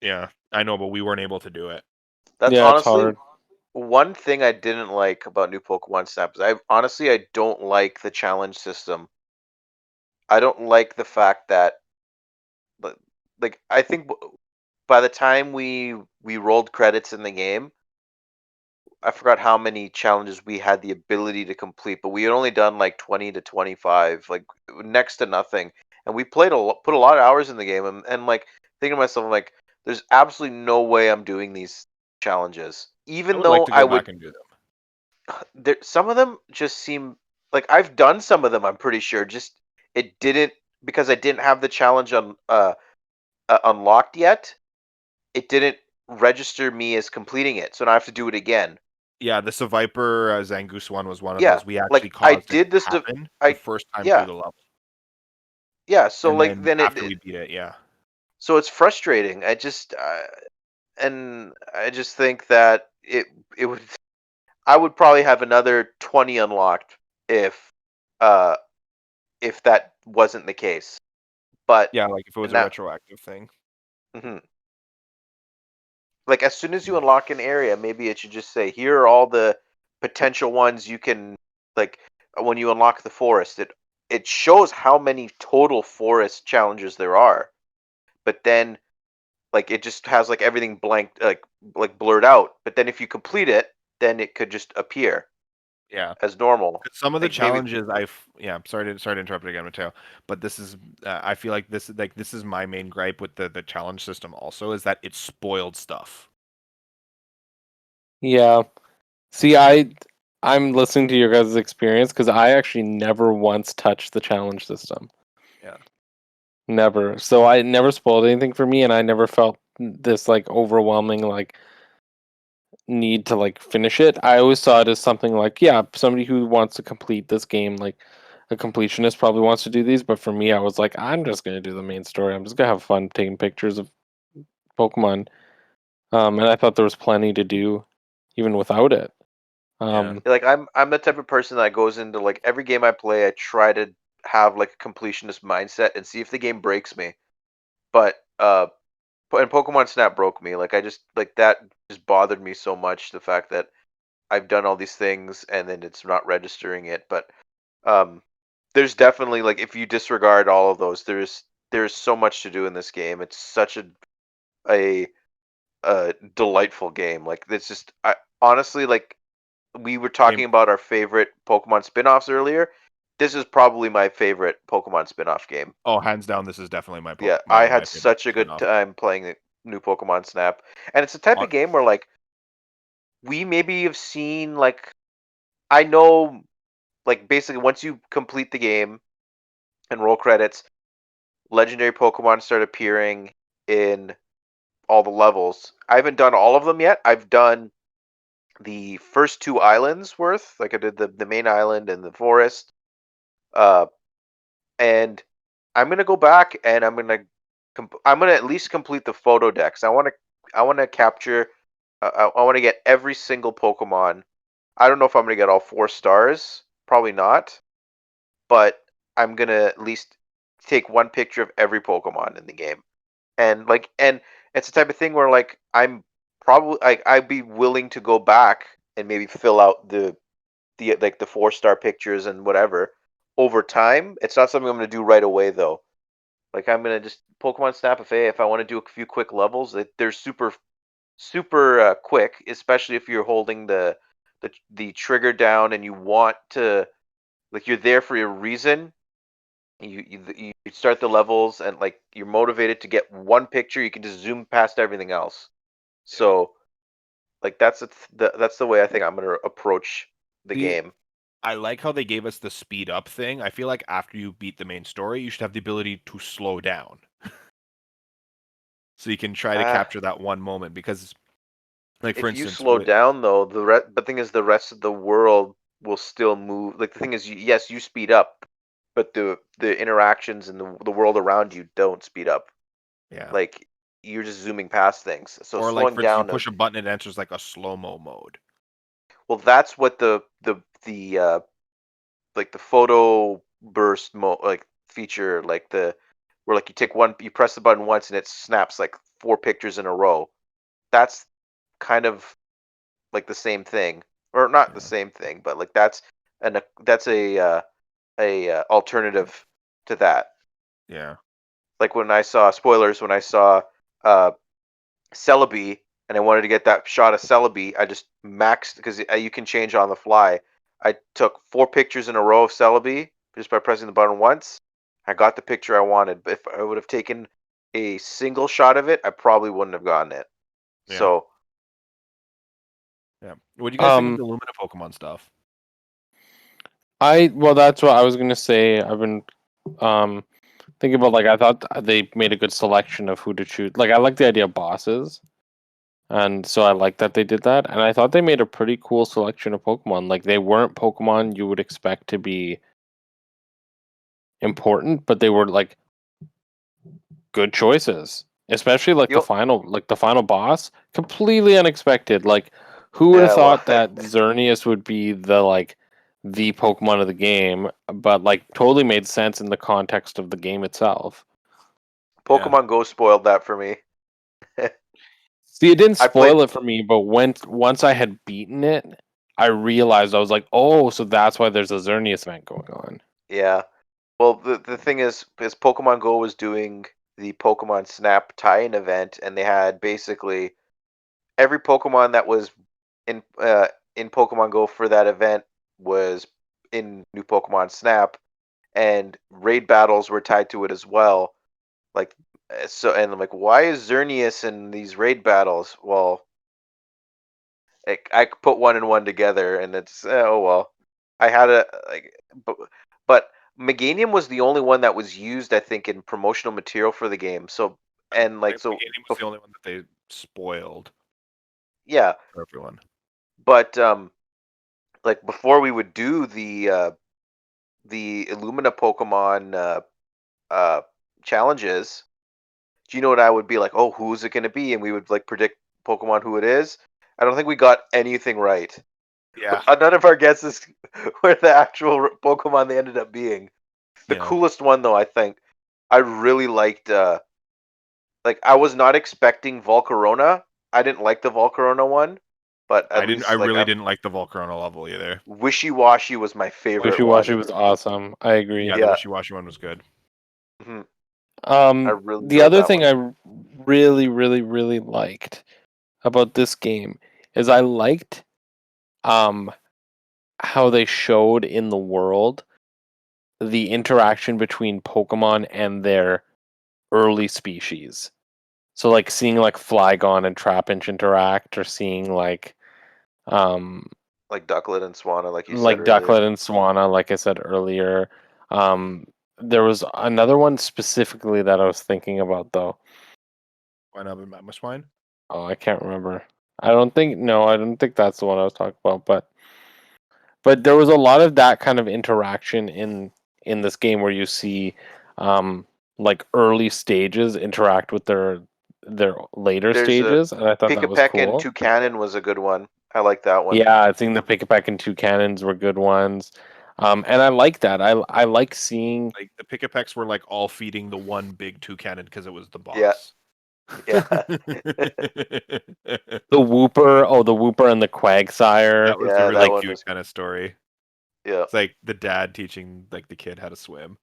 Yeah, I know, but we weren't able to do it. That's Yeah, it's honestly hard. one thing I didn't like about new Pokemon Snap. Is I don't like the challenge system. I don't like the fact that, but like I think by the time we rolled credits in the game, I forgot how many challenges we had the ability to complete, but we had only done like 20 to 25, like next to nothing. And we put a lot of hours in the game, and like thinking to myself, like, there's absolutely no way I'm doing these challenges, I even would like though to I go would. back and do them. Some of them just seem like I've done some of them. I'm pretty sure. Just it didn't, because I didn't have the challenge unlocked yet. It didn't register me as completing it, so now I have to do it again. Yeah, the Seviper Zangoose one was one of Yeah, those. We actually like I caused it did to this. happen the I first time through Yeah, the level, yeah. So and like then then after we beat it, yeah. so it's frustrating. And I just think that it would I would probably have another 20 unlocked uh if that wasn't the case. But Yeah, like if it was a now, retroactive thing. mhm. Like as soon as you unlock an area, maybe it should just say, here are all the potential ones you can, like, when you unlock the forest, it shows how many total forest challenges there are. But then like it just has like everything blanked, like blurred out. But then if you complete it, then it could just appear Yeah. as normal. Some of the Like maybe challenges yeah, sorry to interrupt again, Mateo, but this is I feel like this is my main gripe with the challenge system also is that it spoiled stuff. Yeah. See, I'm listening to your guys' experience because I actually never once touched the challenge system. Yeah. Never. So I never spoiled anything for me, and I never felt this like overwhelming like need to like finish it. I always saw it as something like, yeah, somebody who wants to complete this game, like a completionist probably wants to do these, but for me I was like, I'm just gonna do the main story. I'm just gonna have fun taking pictures of Pokemon. And I thought there was plenty to do even without it. Yeah. like I'm the type of person that goes into like every game I play, I try to have like a completionist mindset and see if the game breaks me. But and Pokemon Snap broke me. Like I just like that just bothered me so much, the fact that I've done all these things and then it's not registering it. But um there's definitely, like, if you disregard all of those, there's so much to do in this game. It's such a, a delightful game. Like it's just, I honestly, like, we were Game. talking about our favorite Pokemon spin-offs earlier. This is probably my favorite Pokemon spin-off game. Oh, hands down, this is definitely Yeah, I my had favorite such a good spin-off. time playing the new Pokemon Snap. And it's the type On- of game where, like, we maybe have seen, like, I know, like, basically once you complete the game and roll credits, legendary Pokemon start appearing in all the levels. I haven't done all of them yet. I've done the first two islands worth. Like I did the main island and the forest. Uh, and I'm gonna go back and I'm gonna at least complete the photo decks. I want to capture. I want to get every single Pokemon. I don't know if I'm gonna get all 4 stars. Probably not. But I'm gonna at least take one picture of every Pokemon in the game. And it's the type of thing where, like, I'm probably, like, I'd be willing to go back and maybe fill out the like the 4 star pictures and whatever over time. It's not something I'm gonna do right away though. Like I'm gonna just Pokemon Snap if I want to do a few quick levels. They're super quick, especially if you're holding the trigger down and you want to, like, you're there for a reason. You start the levels and, like, you're motivated to get one picture. You can just zoom past everything else. Yeah. So, like, that's the way I think I'm gonna approach the See, game. I like how they gave us the speed up thing. I feel like after you beat the main story, you should have the ability to slow down. So you can try to Uh, capture that one moment because like for if you instance slow with down though, the thing is the rest of the world will still move. Like the thing is, yes, you speed up, but the interactions in the world around you don't speed up. yeah. Like you're just zooming past things. So Or like slowing for instance you down, push a button it enters like a slow-mo mode. well, that's what the like the photo burst like feature, like the where, like, you press the button once and it snaps like 4 pictures in a row. That's kind of like the same thing, or not the Yeah. same thing, but like that's a alternative to that. Yeah. Like when I saw spoilers, when I saw uh Celebi, and I wanted to get that shot of Celebi. I just maxed because you can change on the fly. I took 4 pictures in a row of Celebi just by pressing the button once. I got the picture I wanted. But if I would have taken a single shot of it, I probably wouldn't have gotten it. Yeah. So Yeah. What do you guys think of the Lumina Pokemon stuff? Well, that's what I was gonna say. I've been thinking about, like, I thought they made a good selection of who to choose. Like, I like the idea of bosses, and so I like that they did that. And I thought they made a pretty cool selection of Pokemon. Like, they weren't Pokemon you would expect to be important, but they were like good choices. Especially like you the final boss, completely unexpected. Like, who would have yeah, well, thought that Xerneas would be the Pokemon of the game, but like totally made sense in the context of the game itself. Pokemon Go spoiled that for me. See, it didn't I played spoil it for me, but once I had beaten it, I realized I was like, oh, so that's why there's a Xerneas event going on. yeah. Well, the thing is Pokemon Go was doing the Pokemon Snap tie-in event, and they had basically every Pokemon that was in in Pokemon Go for that event was in New Pokemon Snap, and raid battles were tied to it as well. Like so, and I'm like, why is Xerneas in these raid battles? Well, I put one and one together, and it's oh well. I had a like, but Meganium was the only one that was used, I think, in promotional material for the game. So and like so, Meganium was the only one that they spoiled yeah. for everyone. But like before we would do the Illumina Pokemon challenges, do you know what I would be like? Oh, who's it going to be? And we would like predict Pokemon who it is. I don't think we got anything right. Yeah. None of our guesses were the actual Pokemon they ended up being. The Yeah. coolest one, though, I think, I really liked. Like, I was not expecting Volcarona. I didn't like the Volcarona one, but at least I like really didn't like the Volcarona level either. Wishy Washy was my favorite Wishy-Washy one. was awesome. I agree. Yeah, the Yeah. Wishy Washy one was good. Mhm. I really The enjoyed other that thing one. I really, really, really liked about this game is I liked how they showed in the world the interaction between Pokemon and their early species. So like seeing like Flygon and Trapinch interact, or seeing um Like Ducklet and Swanna, like you said like earlier. Ducklet and Swanna, like I said earlier. There was another one specifically that I was thinking about though. Why not in Mamoswine? Oh, I can't remember. I don't think that's the one I was talking about, but there was a lot of that kind of interaction in this game where you see like early stages interact with their later There's a stages, and I thought that was Pikapeck and cool. Toucanon was a good one. I like that one. Yeah, I think the Pick-a-Peck and Toucannons were good ones. And I like that. I like seeing Like the Pikapeks were like all feeding the one big Toucanon because it was the Yeah. boss. Yeah. the Wooper and the Quagsire. That was a Yeah, really that one cute was kind of story. yeah. It's like the dad teaching like the kid how to swim.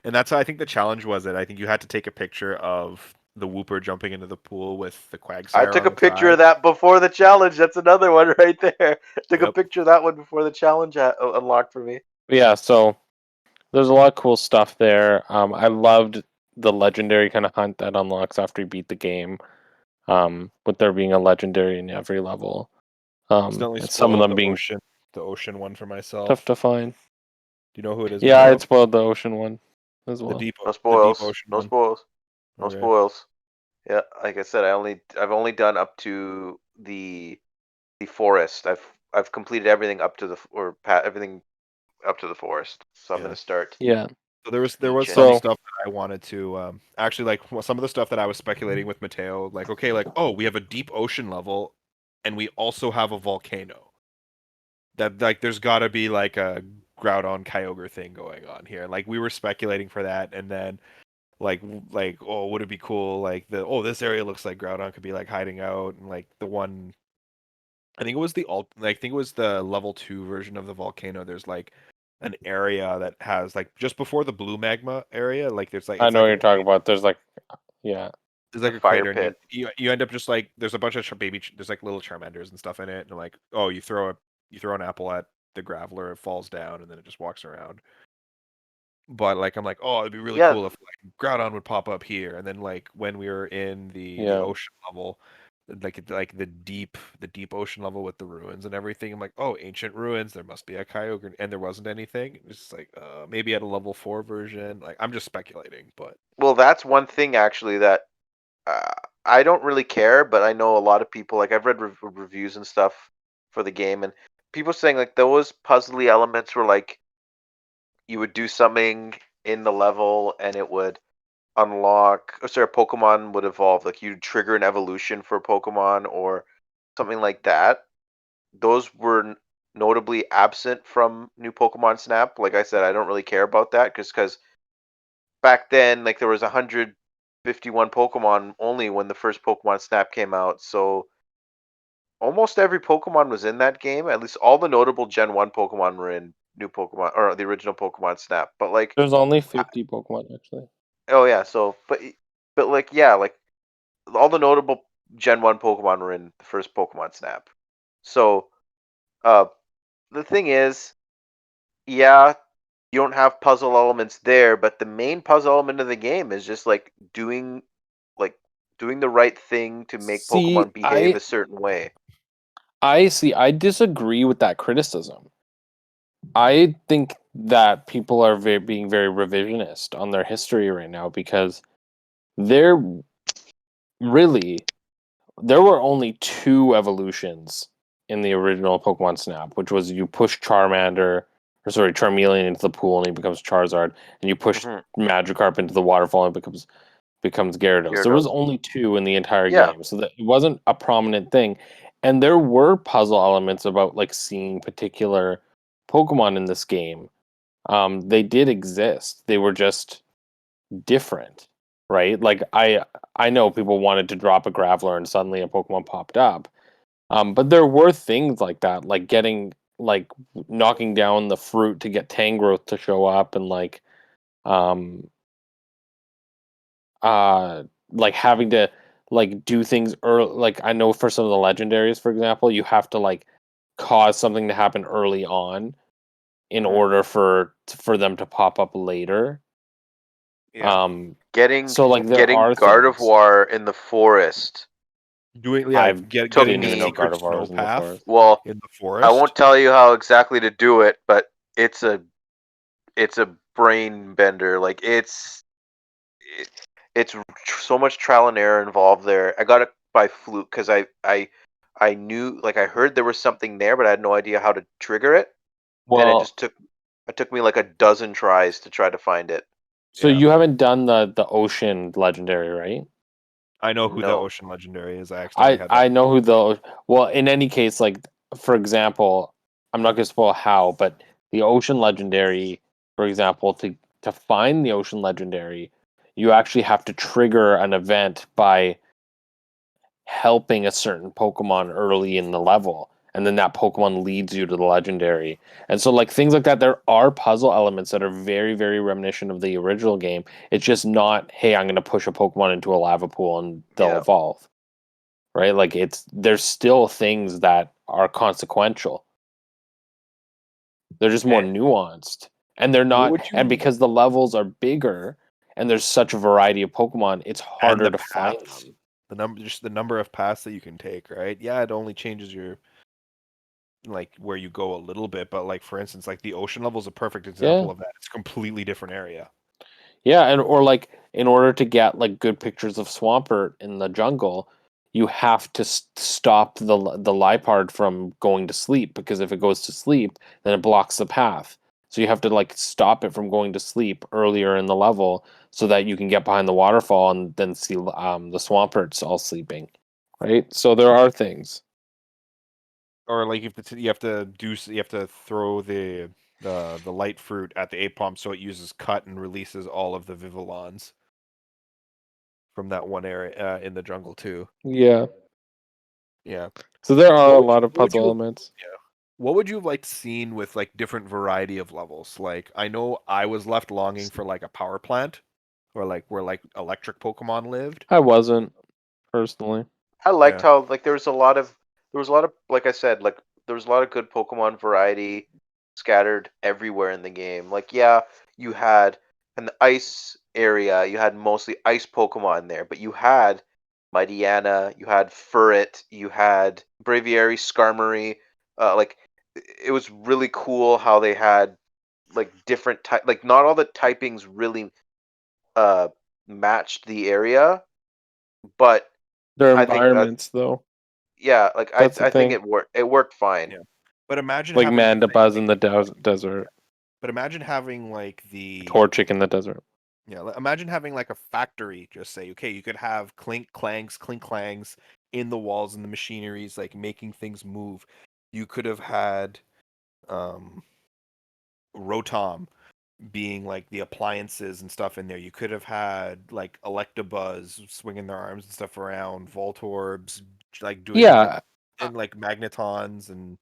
And that's how I think the challenge was that I think you had to take a picture of the Wooper jumping into the pool with the Quagsire I took on a the picture side. of that before the challenge. That's another one right there. Took a Yep. picture of that one before the challenge unlocked for me. Yeah, so there's a lot of cool stuff there. I loved the legendary kind of hunt that unlocks after you beat the game. With there being a legendary in every level. Accidentally And some of spoiled them being the ocean one for tough myself. to find. Do you know who it is, Yeah, Mateo? I'd spoiled the ocean one as The well. deep No the deep spoils. ocean No one. spoils. No Okay. spoils. Yeah, like I said, I've only done up to the forest. I've completed everything up to everything up to the forest. So I'm Yeah. gonna start Yeah. So there was each some So stuff that I wanted to actually like some of the stuff that I was speculating with Mateo, like okay, like oh, we have a deep ocean level and we also have a volcano. That like there's got to be like a Groudon Kyogre thing going on here. Like we were speculating for that, and then like oh, would it be cool? Like this area looks like Groudon could be like hiding out, and like the one I think it was I think it was the level 2 version of the volcano. There's like an area that has like just before the blue magma area. Like there's like I it's know what like you're talking about. There's like, yeah, There's like the a fire crater, and pit. you end up just like there's a bunch of there's like little Charmanders and stuff in it, and like you throw an apple at the graveler, it falls down, and then it just walks around. But like I'm like, oh, it'd be really Yeah. cool if like Groudon would pop up here, and then like when we were in the Yeah. ocean level, like the deep ocean level with the ruins and everything, I'm like, oh, ancient ruins, there must be a Kyogre, and there wasn't anything. It's just like maybe at a level 4 version. Like I'm just speculating, but Well, that's one thing actually that uh, I don't really care, but I know a lot of people. Like I've read reviews and stuff for the game, and people saying like those puzzly elements were like you would do something in the level and it would unlock, or sorry, a Pokemon would evolve. Like you'd trigger an evolution for a Pokemon or something like that. Those were notably absent from new Pokemon Snap. Like I said, I don't really care about that because back then, like there was 151 Pokemon only when the first Pokemon Snap came out. So almost every Pokemon was in that game. At least all the notable Gen 1 Pokemon were in new Pokemon or the original Pokemon Snap. But like, There's only 50 Pokemon actually. oh yeah, so but like yeah, like all the notable Gen 1 Pokemon were in the first Pokemon Snap. So uh the thing is, yeah, you don't have puzzle elements there, but the main puzzle element of the game is just like doing the right thing to make See, Pokemon behave a certain way. I disagree with that criticism. I think that people are being very revisionist on their history right now because there really there were only 2 evolutions in the original Pokemon Snap, which was you push Charmeleon into the pool and he becomes Charizard, and you push Magikarp into the waterfall and it becomes Gyarados. There was Gyarados. only 2 in the entire Yeah. game, so that it wasn't a prominent thing. And there were puzzle elements about like seeing particular Pokemon in this game. They did exist. They were just different, right? Like I know people wanted to drop a Graveler and suddenly a Pokemon popped up. But there were things like that, like like knocking down the fruit to get Tangrowth to show up, and um like having to like do things early. Like I know for some of the legendaries, for example, you have to like cause something to happen early on in order for them to pop up later. yeah, Getting So like there getting are things. Gardevoir in the forest I've took getting didn't the even know me. secret Gardevoir snow was in the path forest. Well, in the I won't forest. tell you how exactly to do it, but it's a brain bender. Like it, it's so much trial and error involved there. I got it by fluke because I knew, like I heard there was something there, but I had no idea how to trigger it, and Well, it took me like a dozen tries to try to find it. so Yeah, you haven't done the ocean legendary, right? I know who the No. ocean legendary is. I accidentally had that. I know who the well. In any case, like for example, I'm not gonna spoil how, but the ocean legendary, for example, to find the ocean legendary, you actually have to trigger an event by helping a certain Pokemon early in the level, and then that Pokemon leads you to the legendary. And so like things like that, there are puzzle elements that are very, very reminiscent of the original game. It's just not, hey, I'm gonna push a Pokemon into a lava pool and they'll Yeah. evolve. Right? Like there's still things that are consequential. They're just more And nuanced. And they're what not, would and you because the levels are bigger and there's such a variety of Pokemon, it's and harder the to find paths, them. the number of paths that you can take, right? Yeah, it only changes your like where you go a little bit, but like for instance, like the ocean level is a perfect Yeah. example of that. It's a completely different area. Yeah, and or like in order to get like good pictures of Swampert in the jungle, you have to stop the Liepard from going to sleep, because if it goes to sleep, then it blocks the path. So you have to like stop it from going to sleep earlier in the level so that you can get behind the waterfall and then see the Swamperts all sleeping, right? So there are things. Or like if you have to throw the light fruit at the Apom so it uses cut and releases all of the Vivillons from that one area in the jungle too. Yeah. Yeah. So there are What a would lot of what would puzzle you elements. yeah. What would you have liked seen with like different variety of levels? Like I know I was left longing for like a power plant or like where like electric Pokemon lived. I wasn't personally. I liked Yeah. how like there was a lot of like I said, like there was a lot of good Pokemon variety scattered everywhere in the game. Like yeah, you had in the ice area, you had mostly ice Pokemon there, but you had Mightyena, you had Furret, you had Braviary, Skarmory. Like it was really cool how they had like different type. Like not all the typings really uh matched the area, but Their I think environments, though, yeah, like that's the I think thing. it worked fine. Yeah. But imagine Like having Mandibuzz in the desert, but imagine having like the Torchic in the desert. yeah, imagine having like a factory just say, okay, you could have clink clangs in the walls and the machineries like making things move. You could have had um Rotom being like the appliances and stuff in there. You could have had like Electabuzz swinging their arms and stuff around, Voltorbs like doing like Yeah, and like Magnetons and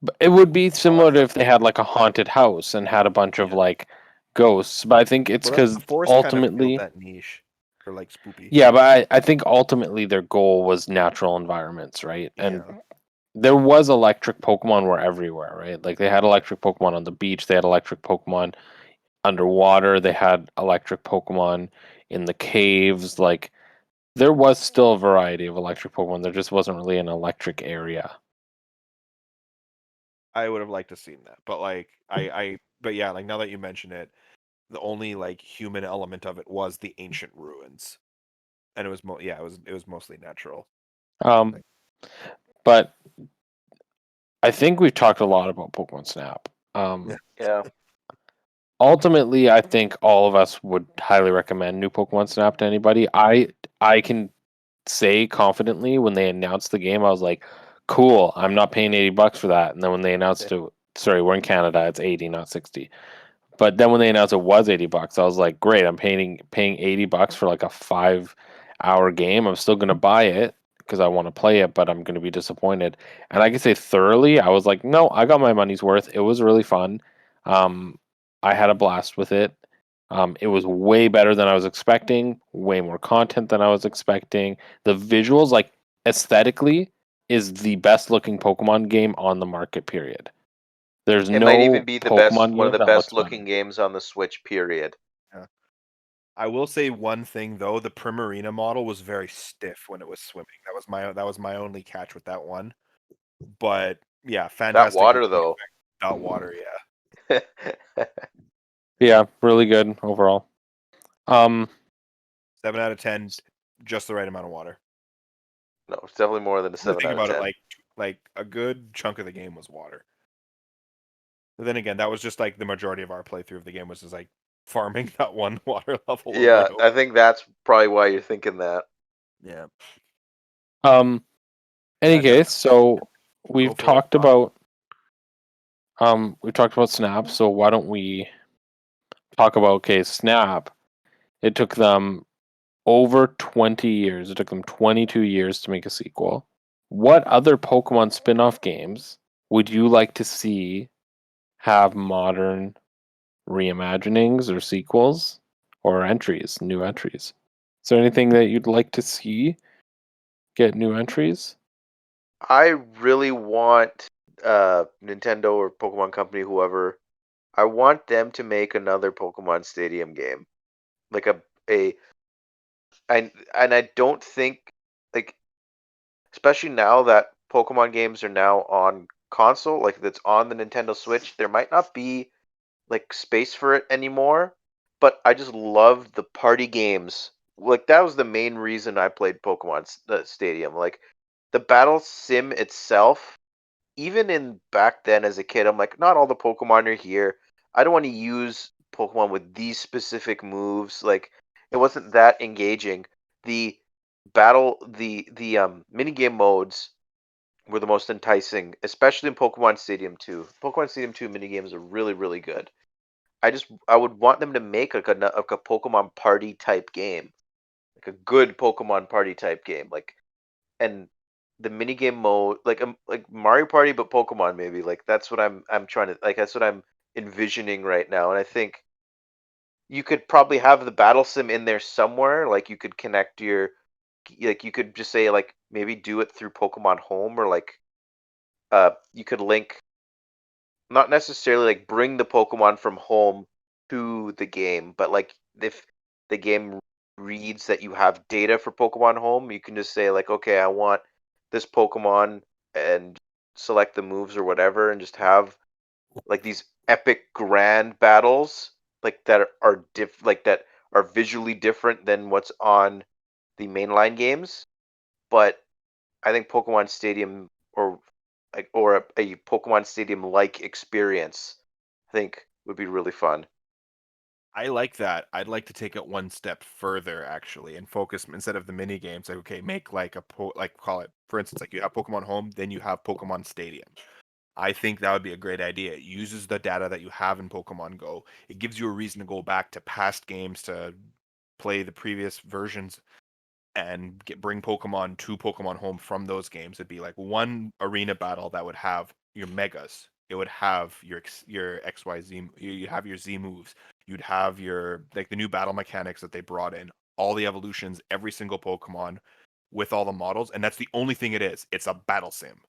but it would be all that similar to stuff. if they had like a haunted house and had a bunch of Yeah. like ghosts. But I think it's Well, because the forest kind of filled ultimately, that niche for like spoopy. yeah, but I think ultimately their goal was natural environments, right? And Yeah. there was electric Pokemon were everywhere, right? Like they had electric Pokemon on the beach, they had electric Pokemon underwater, they had electric Pokemon in the caves. Like there was still a variety of electric Pokemon. There just wasn't really an electric area. I would have liked to seen that. But like but yeah, like now that you mention it, the only like human element of it was the ancient ruins. And it was it was mostly natural. Um, but I think we've talked a lot about Pokemon Snap. Yeah. Yeah. Ultimately, I think all of us would highly recommend new Pokemon Snap to anybody. I can say confidently when they announced the game, I was like, "Cool, I'm not paying $80 for that." And then when they announced it, sorry, we're in Canada, it's 80, not 60. But then when they announced it was $80, I was like, "Great, I'm paying $80 for like a 5-hour game. I'm still gonna buy it because I want to play it, but I'm gonna be disappointed." And I can say thoroughly, I was like, "No, I got my money's worth. It was really fun. Um, I had a blast with it. It was way better than I was expecting. Way more content than I was expecting. The visuals, like aesthetically, is the best looking Pokemon game on the market. Period. There's It might even no be the best Pokemon one of game the that best looks looking better." games on the Switch, period. Yeah. I will say one thing though, the Primarina model was very stiff when it was swimming. That was my only catch with that one. But yeah, That fantastic water visual though. effect. That water, yeah. Yeah, really good overall. 7 out of 10, just the right amount of water. No, it's definitely more than a When you 7 think out of about it, 10. like a good chunk of the game was water. But then again, that was just like the majority of our playthrough of the game was just like farming that one water level over Yeah, and over. I think that's probably why you're thinking that. Yeah. Any Yeah, case, so go for it. we've talked about Snap, so why don't we talk about, okay, Snap. It took them over 20 years. It took them 22 years to make a sequel. What other Pokemon spin-off games would you like to see have modern reimaginings or sequels or entries, new entries? Is there anything that you'd like to see get new entries? I really want Nintendo or Pokemon Company, whoever, I want them to make another Pokemon Stadium game. Like a and I don't think like especially now that Pokemon games are now on console, like that's on the Nintendo Switch, there might not be like space for it anymore. But I just love the party games. Like that was the main reason I played Stadium. Like the battle sim itself, even in back then as a kid, I'm like, not all the Pokemon are here. I don't want to use Pokemon with these specific moves. Like it wasn't that engaging. The the mini game modes were the most enticing, especially in Pokemon Stadium 2. Pokemon Stadium 2 mini games are really really good. I would want them to make like a Pokemon party type game, like a good Pokemon party type game, like and the minigame mode like Mario Party but Pokemon maybe. Like that's what I'm trying to like that's what I'm envisioning right now. And I think you could probably have the battle sim in there somewhere. Like you could connect like you could just say like maybe do it through Pokemon Home, or like you could link, not necessarily like bring the Pokemon from home to the game, but like if the game reads that you have data for Pokemon Home, you can just say like, okay, I want this Pokemon, and select the moves or whatever, and just have like these epic grand battles like that like that are visually different than what's on the mainline games. But I think Pokemon Stadium, or a Pokemon Stadium like experience, I think would be really fun. I like that. I'd like to take it one step further actually and focus instead of the mini games. Like, okay, make like like call it, for instance, like you have Pokemon Home, then you have Pokemon Stadium. I think that would be a great idea. It uses the data that you have in Pokemon Go. It gives you a reason to go back to past games to play the previous versions and bring Pokemon to Pokemon Home from those games. It'd be like one arena battle that would have your Megas. It would have your XYZ. You have your Z moves. You'd have your like the new battle mechanics that they brought in, all the evolutions, every single Pokemon with all the models, and that's the only thing it is. It's a battle sim.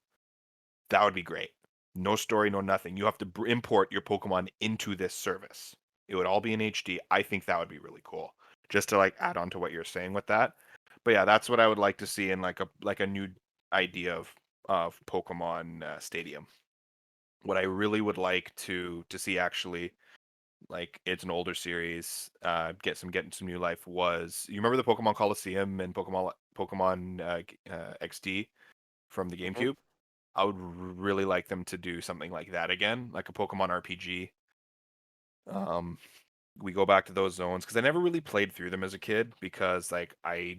That would be great. No story, no nothing. You have to import your Pokemon into this service. It would all be in HD. I think that would be really cool. Just to like add on to what you're saying with that. But yeah, that's what I would like to see in like a new idea of Pokemon Stadium. What I really would like to see actually, like it's an older series, getting some new life, was you remember the Pokemon Coliseum and Pokemon XD from the Mhm. GameCube? I would really like them to do something like that again, like a Pokemon RPG. Um, we go back to those zones because I never really played through them as a kid because I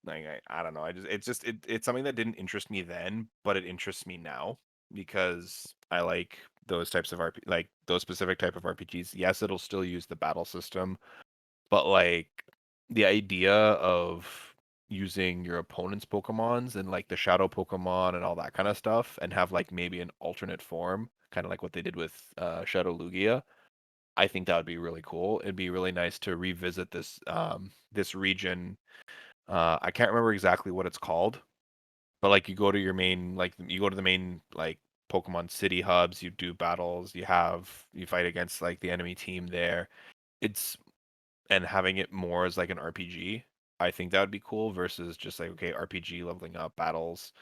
don't know. It's something that didn't interest me then, but it interests me now because I like those types of like those specific type of RPGs. Yes, it'll still use the battle system, but like the idea of using your opponent's Pokemons and like the shadow Pokemon and all that kind of stuff and have like maybe an alternate form, kind of like what they did with Shadow Lugia. I think that would be really cool. It'd be really nice to revisit this region. I can't remember exactly what it's called, but like you go to your main like you go to the main like Pokemon City hubs, you do battles, you fight against like the enemy team there. It's and having it more as like an RPG, I think that would be cool versus just like okay, RPG leveling up battles.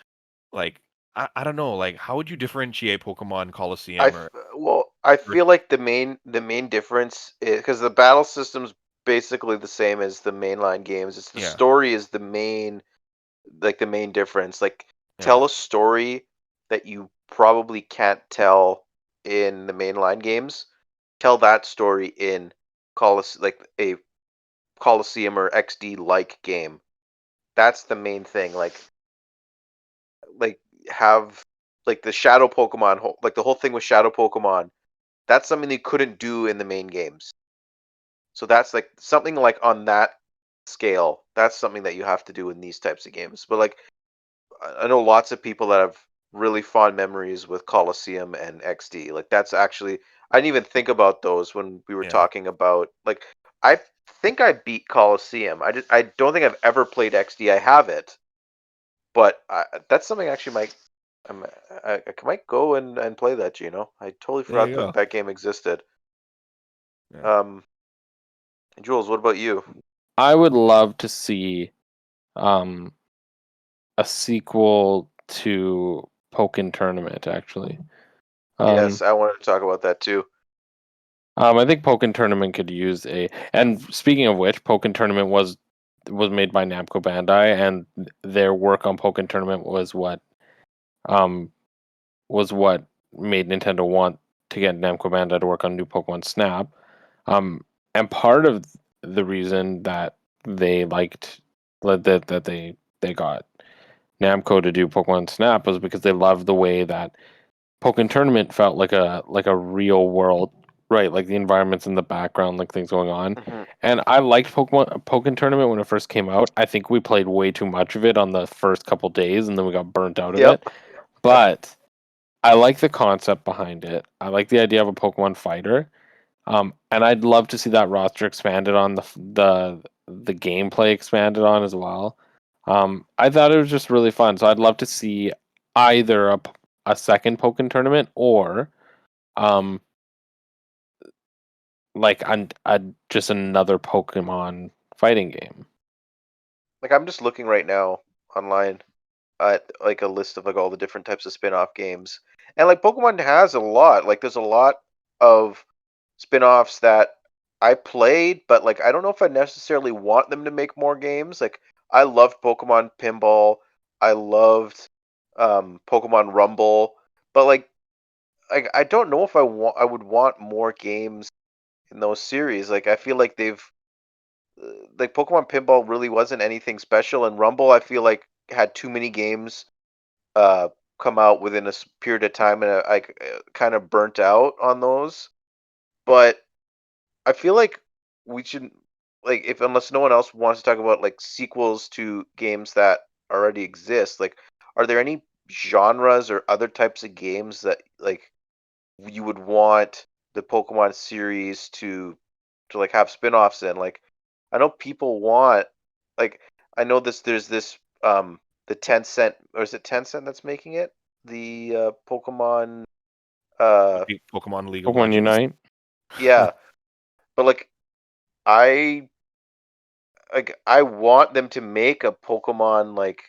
Like I don't know, like how would you differentiate Pokemon Coliseum or I versus, feel like the main difference is because the battle system's basically the same as the mainline games. It's the yeah, story is the main difference. Like, yeah. tell a story that you probably can't tell in the mainline games. Tell that story in like a Coliseum or XD like game. That's the main thing. Like have like the shadow Pokemon, like the whole thing with shadow Pokemon. That's something they couldn't do in the main games. So that's like something like on that scale. That's something that you have to do in these types of games. But like I know lots of people that have really fond memories with Coliseum and XD. Like that's actually I didn't even think about those when we were Yeah. talking about like I think I beat Coliseum. I don't think I've ever played XD. I have it, but that's something actually I'm, I might go and play that. I totally There forgot you that go. that game existed. Yeah. Um, Jules, what about you? I would love to see um a sequel to Pokken Tournament actually. Um Yes, I wanted to talk about that too. I think Pokken Tournament could use a, and speaking of which, Pokken Tournament was made by Namco Bandai, and their work on Pokken Tournament um was what made Nintendo want to get Namco Bandai to work on new Pokemon Snap. Um, and part of the reason that they liked that they got Namco to do Pokemon Snap was because they loved the way that Pokken Tournament felt like a real world, right? Like the environments in the background, like things going on. Hmm. And I liked Pokken Tournament when it first came out. I think we played way too much of it on the first couple days, and then we got burnt out of Yep. it. But I like the concept behind it. I like the idea of a Pokemon fighter. And I'd love to see that roster expanded on, the gameplay expanded on as well. I thought it was just really fun, so I'd love to see either a second Pokken tournament or um like just another Pokemon fighting game. Like I'm just looking right now online at like a list of like all the different types of spin-off games. And like Pokemon has a lot. Like there's a lot of spin-offs that I played, but like I don't know if I necessarily want them to make more games. Like I loved Pokemon Pinball. I loved Pokemon Rumble, but like I don't know if I would want more games in those series. Like I feel like they've like Pokemon Pinball really wasn't anything special, and Rumble I feel like had too many games uh come out within a period of time, and I kind of burnt out on those. But I feel like we should like if unless no one else wants to talk about like sequels to games that already exist, like are there any genres or other types of games that like you would want the Pokemon series to like have spin-offs in? Like I know people want like I know there's this the Tencent, or is it Tencent that's making it? The Pokemon uh Pokemon League of Pokemon Legends. Unite. yeah, but I like I want them to make a Pokemon like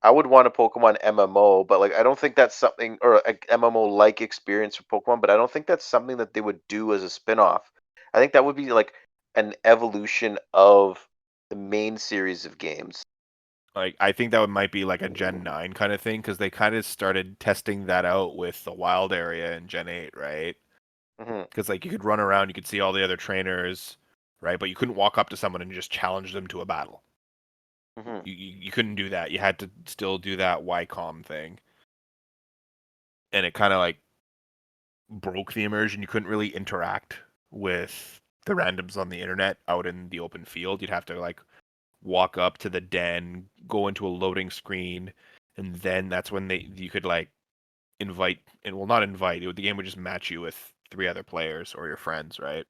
I would want a Pokemon MMO, but like I don't think that's something, or a MMO like experience for Pokemon, but I don't think that's something that they would do as a spin-off. I think that would be like an evolution of the main series of games. Like I think that might be like a Gen 9 kind of thing because they kind of started testing that out with the wild area in Gen 8, right? Hmm. Because like you could run around, you could see all the other trainers, right? But you couldn't walk up to someone and just challenge them to a battle. Hmm. You couldn't do that. You had to still do that YCOM thing, and it kind of like broke the immersion. You couldn't really interact with the randoms on the internet out in the open field. You'd have to like walk up to the den, go into a loading screen, and then that's when you could like invite, and well, not invite. The game would just match you with three other players or your friends, right?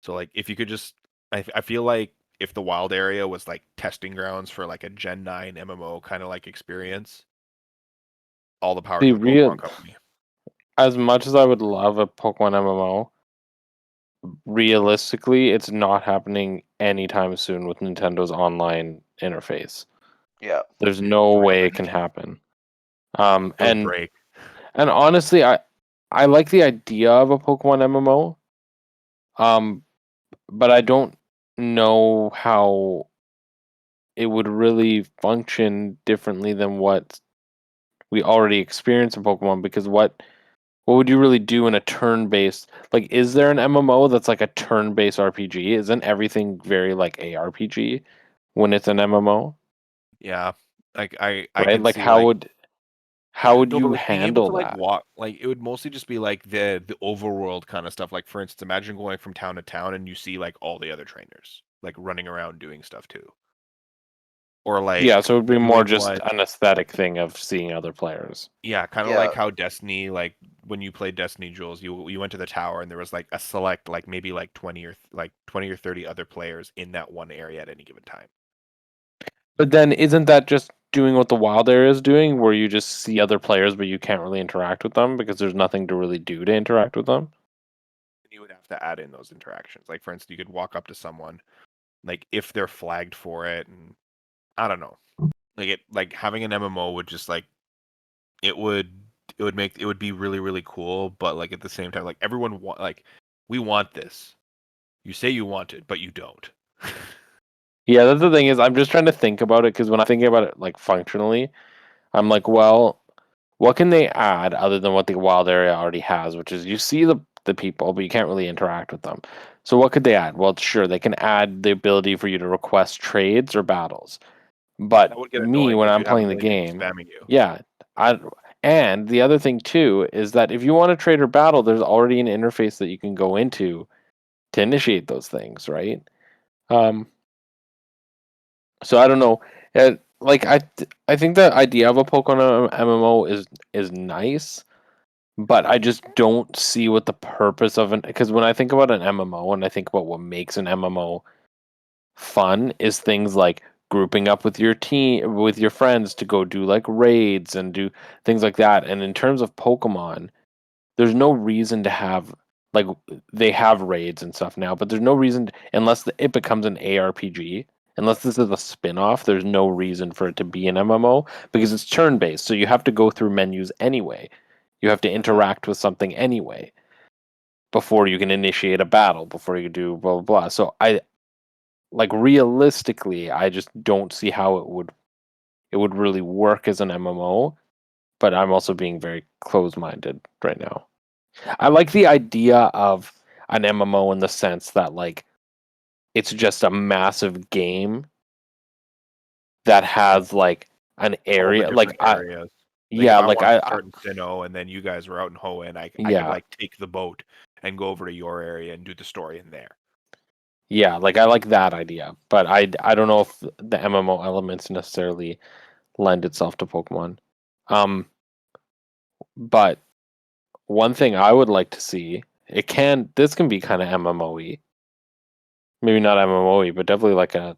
So like if you could just, I feel like if the wild area was like testing grounds for like a Gen 9 MMO kind of like experience, all the power The to the real Pokemon Company. As much as I would love a Pokemon MMO, realistically, it's not happening anytime soon with Nintendo's online interface. Yeah. There's no Right, way right. it can happen. It would break. And honestly, I like the idea of a Pokemon MMO. But I don't know how it would really function differently than what we already experience in Pokemon, because what would you really do in a turn-based, like, is there an MMO that's like a turn-based RPG? Isn't everything very like ARPG when it's an MMO? Yeah, like I Right? could Like see like how would no, but you like being able handle to like that? walk, like it would mostly just be like the overworld kind of stuff. Like for instance, imagine going from town to town and you see like all the other trainers like running around doing stuff too, or Yeah, like so it would be more doing just what. an aesthetic thing of seeing other players. Yeah, kind of Yeah. like how Destiny, like when you played Destiny, Jules, you went to the tower and there was like a select, like maybe like 20 or 30 other players in that one area at any given time. But then isn't that just doing what the wild area is doing, where you just see other players but you can't really interact with them because there's nothing to really do to interact with them? And you would have to add in those interactions. Like for instance, you could walk up to someone, like if they're flagged for it, and I don't know, like having an MMO would just like it would it would be really really cool, but like at the same time, like everyone like we want this. You say you want it, but you don't. Yeah, that's the thing, is I'm just trying to think about it, because when I think about it like functionally, I'm like, well, what can they add other than what the wild area already has, which is you see the people, but you can't really interact with them. So what could they add? Well, sure, they can add the ability for you to request trades or battles. That But would get me, annoying when because I'm you'd have a playing the million people game, spamming you. yeah, I and the other thing too is that if you want to trade or battle, there's already an interface that you can go into to initiate those things, right? Um, so I don't know. Like I think the idea of a Pokemon MMO is nice. but I just don't see what the purpose of because when I think about an MMO and I think about what makes an MMO fun is things like grouping up with your team with your friends to go do like raids and do things like that. And in terms of Pokemon, there's no reason to have like they have raids and stuff now, but there's no reason unless it becomes an ARPG. Unless this is a spin-off, there's no reason for it to be an MMO because it's turn-based, so you have to go through menus anyway. You have to interact with something anyway before you can initiate a battle, before you do blah blah blah. So I like realistically, I just don't see how it would really work as an MMO, but I'm also being very closed-minded right now. I like the idea of an MMO in the sense that like it's just a massive game that has like an All the area different areas. Like if yeah, I like wanted to start in Sinnoh and then you guys were out in Hoenn, I could yeah. like take the boat and go over to your area and do the story in there. Yeah, like I like that idea, but I don't know if the MMO elements necessarily lend itself to Pokemon. But one thing I would like to see, this can be kind of MMO-y. Maybe not MMO-y, but definitely like a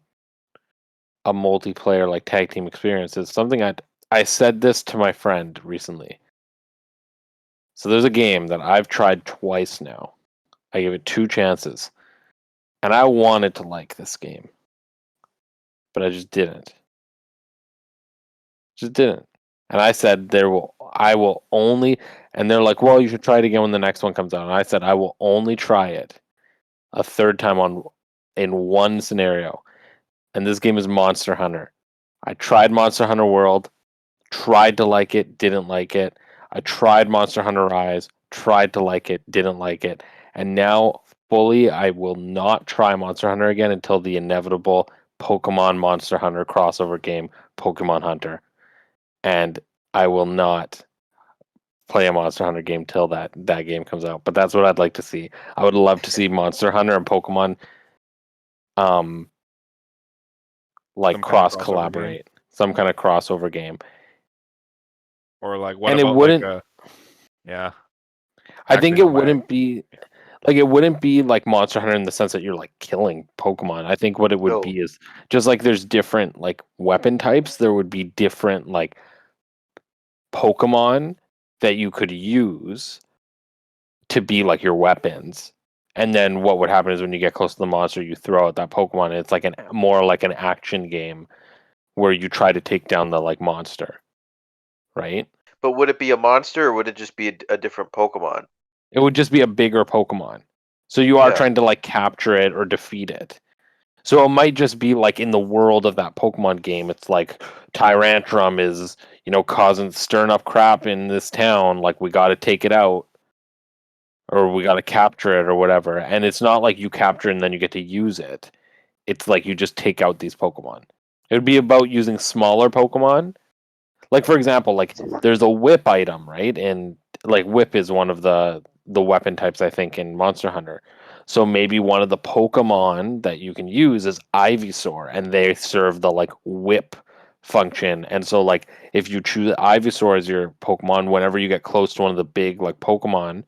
multiplayer like tag team experience is something I said this to my friend recently. So there's a game that I've tried twice now. I gave it 2 chances. And I wanted to like this game, but I just didn't. Just didn't. And I said I will only and they're like, "Well, you should try it again when the next one comes out." And I said I will only try it a third time in one scenario. And this game is Monster Hunter. I tried Monster Hunter World, tried to like it, didn't like it. I tried Monster Hunter Rise, tried to like it, didn't like it. And now fully I will not try Monster Hunter again until the inevitable Pokemon Monster Hunter crossover game, Pokemon Hunter. And I will not play a Monster Hunter game till that game comes out. But that's what I'd like to see. I would love to see Monster Hunter and Pokemon um like Some kind of cross crossover game. collaborate. Some kind of crossover game. Or like what And it about like wouldn't a yeah. I think Actually it no, wouldn't be like it wouldn't be like Monster Hunter in the sense that you're like killing Pokemon. I think what it would No, be is just like there's different like weapon types, there would be different like Pokemon that you could use to be like your weapons. And then what would happen is when you get close to the monster, you throw out that Pokemon. And it's like more like an action game where you try to take down the like monster, right? but would it be a monster or would it just be a different Pokemon? It would just be a bigger Pokemon. So you are Yeah, trying to like capture it or defeat it. So it might just be like in the world of that Pokemon game, it's like Tyrantrum is, causing stirring up crap in this town. Like we got to take it out, or we got to capture it, or whatever. And it's not like you capture it and then you get to use it. It's like you just take out these Pokemon. It would be about using smaller Pokemon. Like for example, like there's a whip item, right? And like whip is one of the weapon types I think in Monster Hunter. So maybe one of the Pokemon that you can use is Ivysaur, and they serve the like whip function. And so like if you choose Ivysaur as your Pokemon, whenever you get close to one of the big like Pokemon,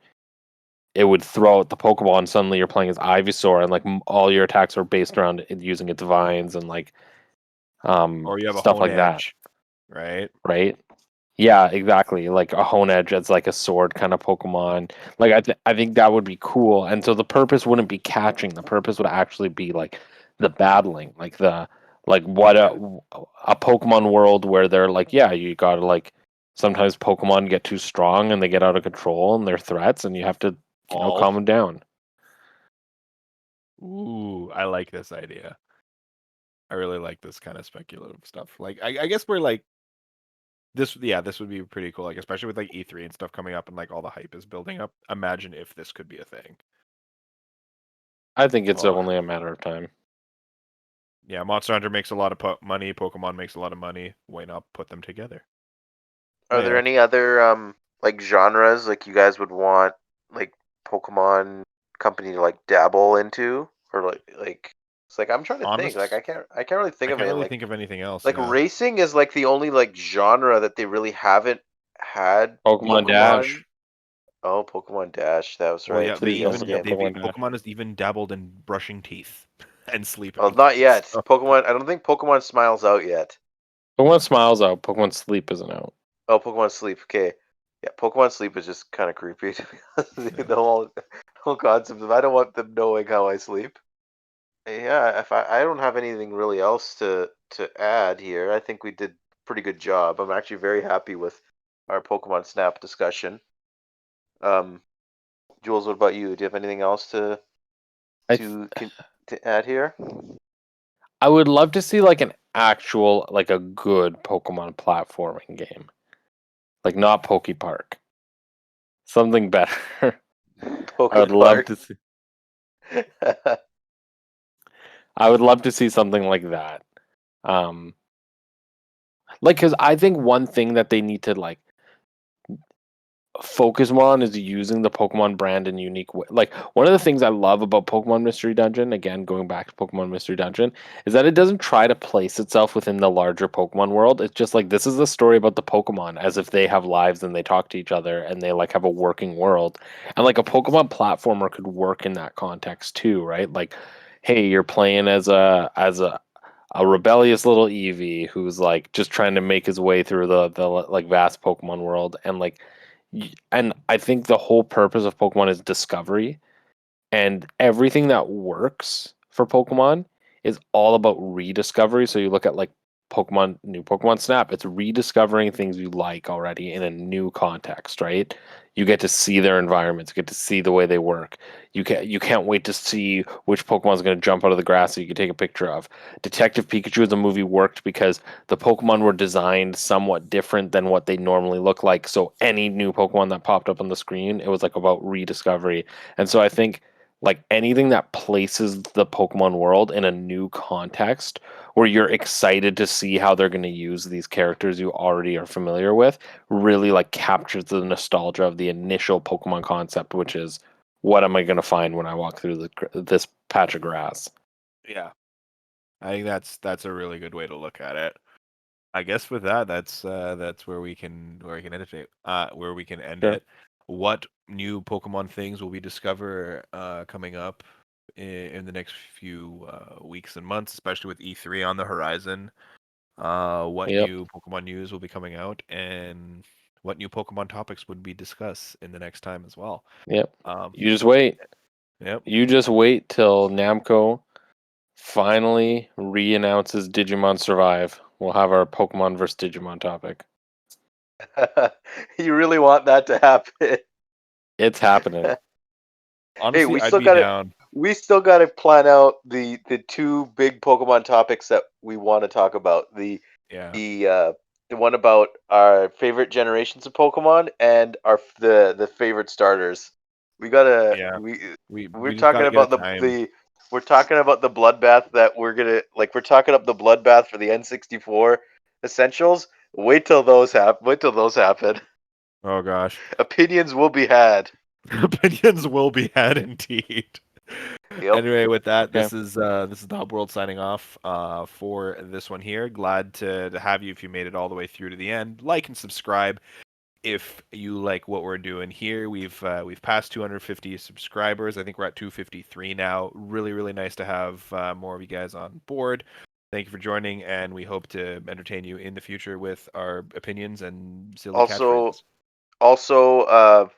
it would throw out the Pokeball, and suddenly you're playing as Ivysaur, and like all your attacks are based around it using its vines and like or you have a stuff Hone like that, Edge, right? right? Yeah, exactly. Like a Honedge as like a sword kind of Pokemon. Like I think that would be cool. And so the purpose wouldn't be catching. The purpose would actually be like the battling, like what a Pokemon world where they're like, yeah, you gotta like sometimes Pokemon get too strong and they get out of control and they're threats and you have to calm them down. Ooh, I like this idea. I really like this kind of speculative stuff. Like I guess we're like this would be pretty cool, like especially with like E3 and stuff coming up and like all the hype is building up. Imagine if this could be a thing. I think it's Oh, only a matter of time. yeah, Monster Hunter makes a lot of money, Pokemon makes a lot of money. Why not put them together? are there Yeah. any other like genres like you guys would want like Pokemon Company to like dabble into, or like it's like I'm trying to think, like Honest, I can't really think I of can't it really like think of anything else. like Yeah. racing is like the only like genre that they really haven't had Pokemon Pokemon. Dash. Oh, Pokemon Dash. That was Well, right. yeah, To the DS game, Pokemon Dash. Pokemon has even dabbled in brushing teeth and sleeping. Oh, not yet. So, Pokemon. I don't think Pokemon Smile's out yet. Pokemon Smile's out. Pokemon Sleep isn't out. Oh, Pokemon Sleep. Okay. Yeah, Pokemon Sleep is just kind of creepy. To be honest. yeah. The whole concept of I don't want them knowing how I sleep. Yeah, if I don't have anything really else to add here. I think we did a pretty good job. I'm actually very happy with our Pokemon Snap discussion. Um, Jules, what about you? Do you have anything else I th- to con- to add here? I would love to see like an actual, like a good Pokemon platforming game, like not Poke Park, something better. I would Poke love Park. to see. I would love to see something like that. Um, like, because I think one thing that they need to like focus more on is using the Pokemon brand in unique way. Like one of the things I love about Pokemon Mystery Dungeon, again going back to Pokemon Mystery Dungeon, is that it doesn't try to place itself within the larger Pokemon world. It's just like this is a story about the Pokemon as if they have lives and they talk to each other and they like have a working world. And like a Pokemon platformer could work in that context too, right? Like, hey, you're playing as a rebellious little Eevee who's like just trying to make his way through the like vast Pokemon world and like and I think the whole purpose of Pokemon is discovery, and everything that works for Pokemon is all about rediscovery. So you look at like new Pokemon Snap, it's rediscovering things you like already in a new context, right? You get to see their environments, you get to see the way they work. You can't wait to see which Pokemon's going to jump out of the grass so you can take a picture of. Detective Pikachu as a movie worked because the Pokemon were designed somewhat different than what they normally look like. So any new Pokemon that popped up on the screen, it was like about rediscovery. And so I think like anything that places the Pokemon world in a new context where you're excited to see how they're going to use these characters you already are familiar with really like captures the nostalgia of the initial Pokemon concept, which is what am I going to find when I walk through this patch of grass? Yeah, I think that's a really good way to look at it. I guess with that, that's where we can end it. Where we can end Sure. it. What new Pokemon things will we discover coming up in the next few weeks and months, especially with E3 on the horizon? What Yep. new Pokemon news will be coming out, and what new Pokemon topics would we discuss in the next time as well? Yep. Um, You just wait. yep. You just wait till Namco finally re-announces Digimon Survive. We'll have our Pokemon versus Digimon topic. You really want that to happen? It's happening. Hey, Honestly, I'd be down. we still gotta plan out the two big Pokemon topics that we want to talk about. Yeah. The one about our favorite generations of Pokemon and the favorite starters. We gotta Yeah. we're We just talking gotta get a about time. we're talking about the bloodbath that we're talking up the bloodbath for the N64 essentials. Wait till those happen. Wait till those happen. Oh gosh. Opinions will be had. Opinions will be had indeed. Yep. Anyway, with that, Okay. this is the Hub World signing off for this one here. Glad to have you if you made it all the way through to the end. Like and subscribe if you like what we're doing here. We've passed 250 subscribers. I think we're at 253 now. Really nice to have more of you guys on board. Thank you for joining, and we hope to entertain you in the future with our opinions and silly Also, catchphrases.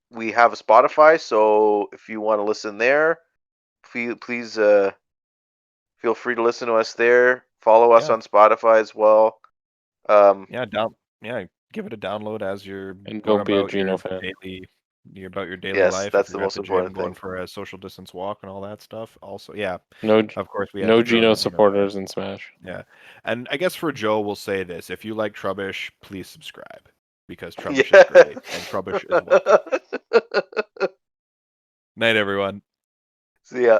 we have a Spotify, so if you want to listen there, please feel free to listen to us there. Follow us Yeah. on Spotify as well. Yeah, give it a download as you're And going don't be a about Geno fan. your daily Yes, life. If that's the you're at most the gym, important going thing. for a social distance walk and all that stuff. Also, yeah, No, of course we have no to throw in Geno the Geno fan. supporters in Smash. Yeah, and I guess for Joe, we'll say this: if you like Trubbish, please subscribe because Trubbish is Yeah. great and Trubbish is welcome. Night, everyone. See ya.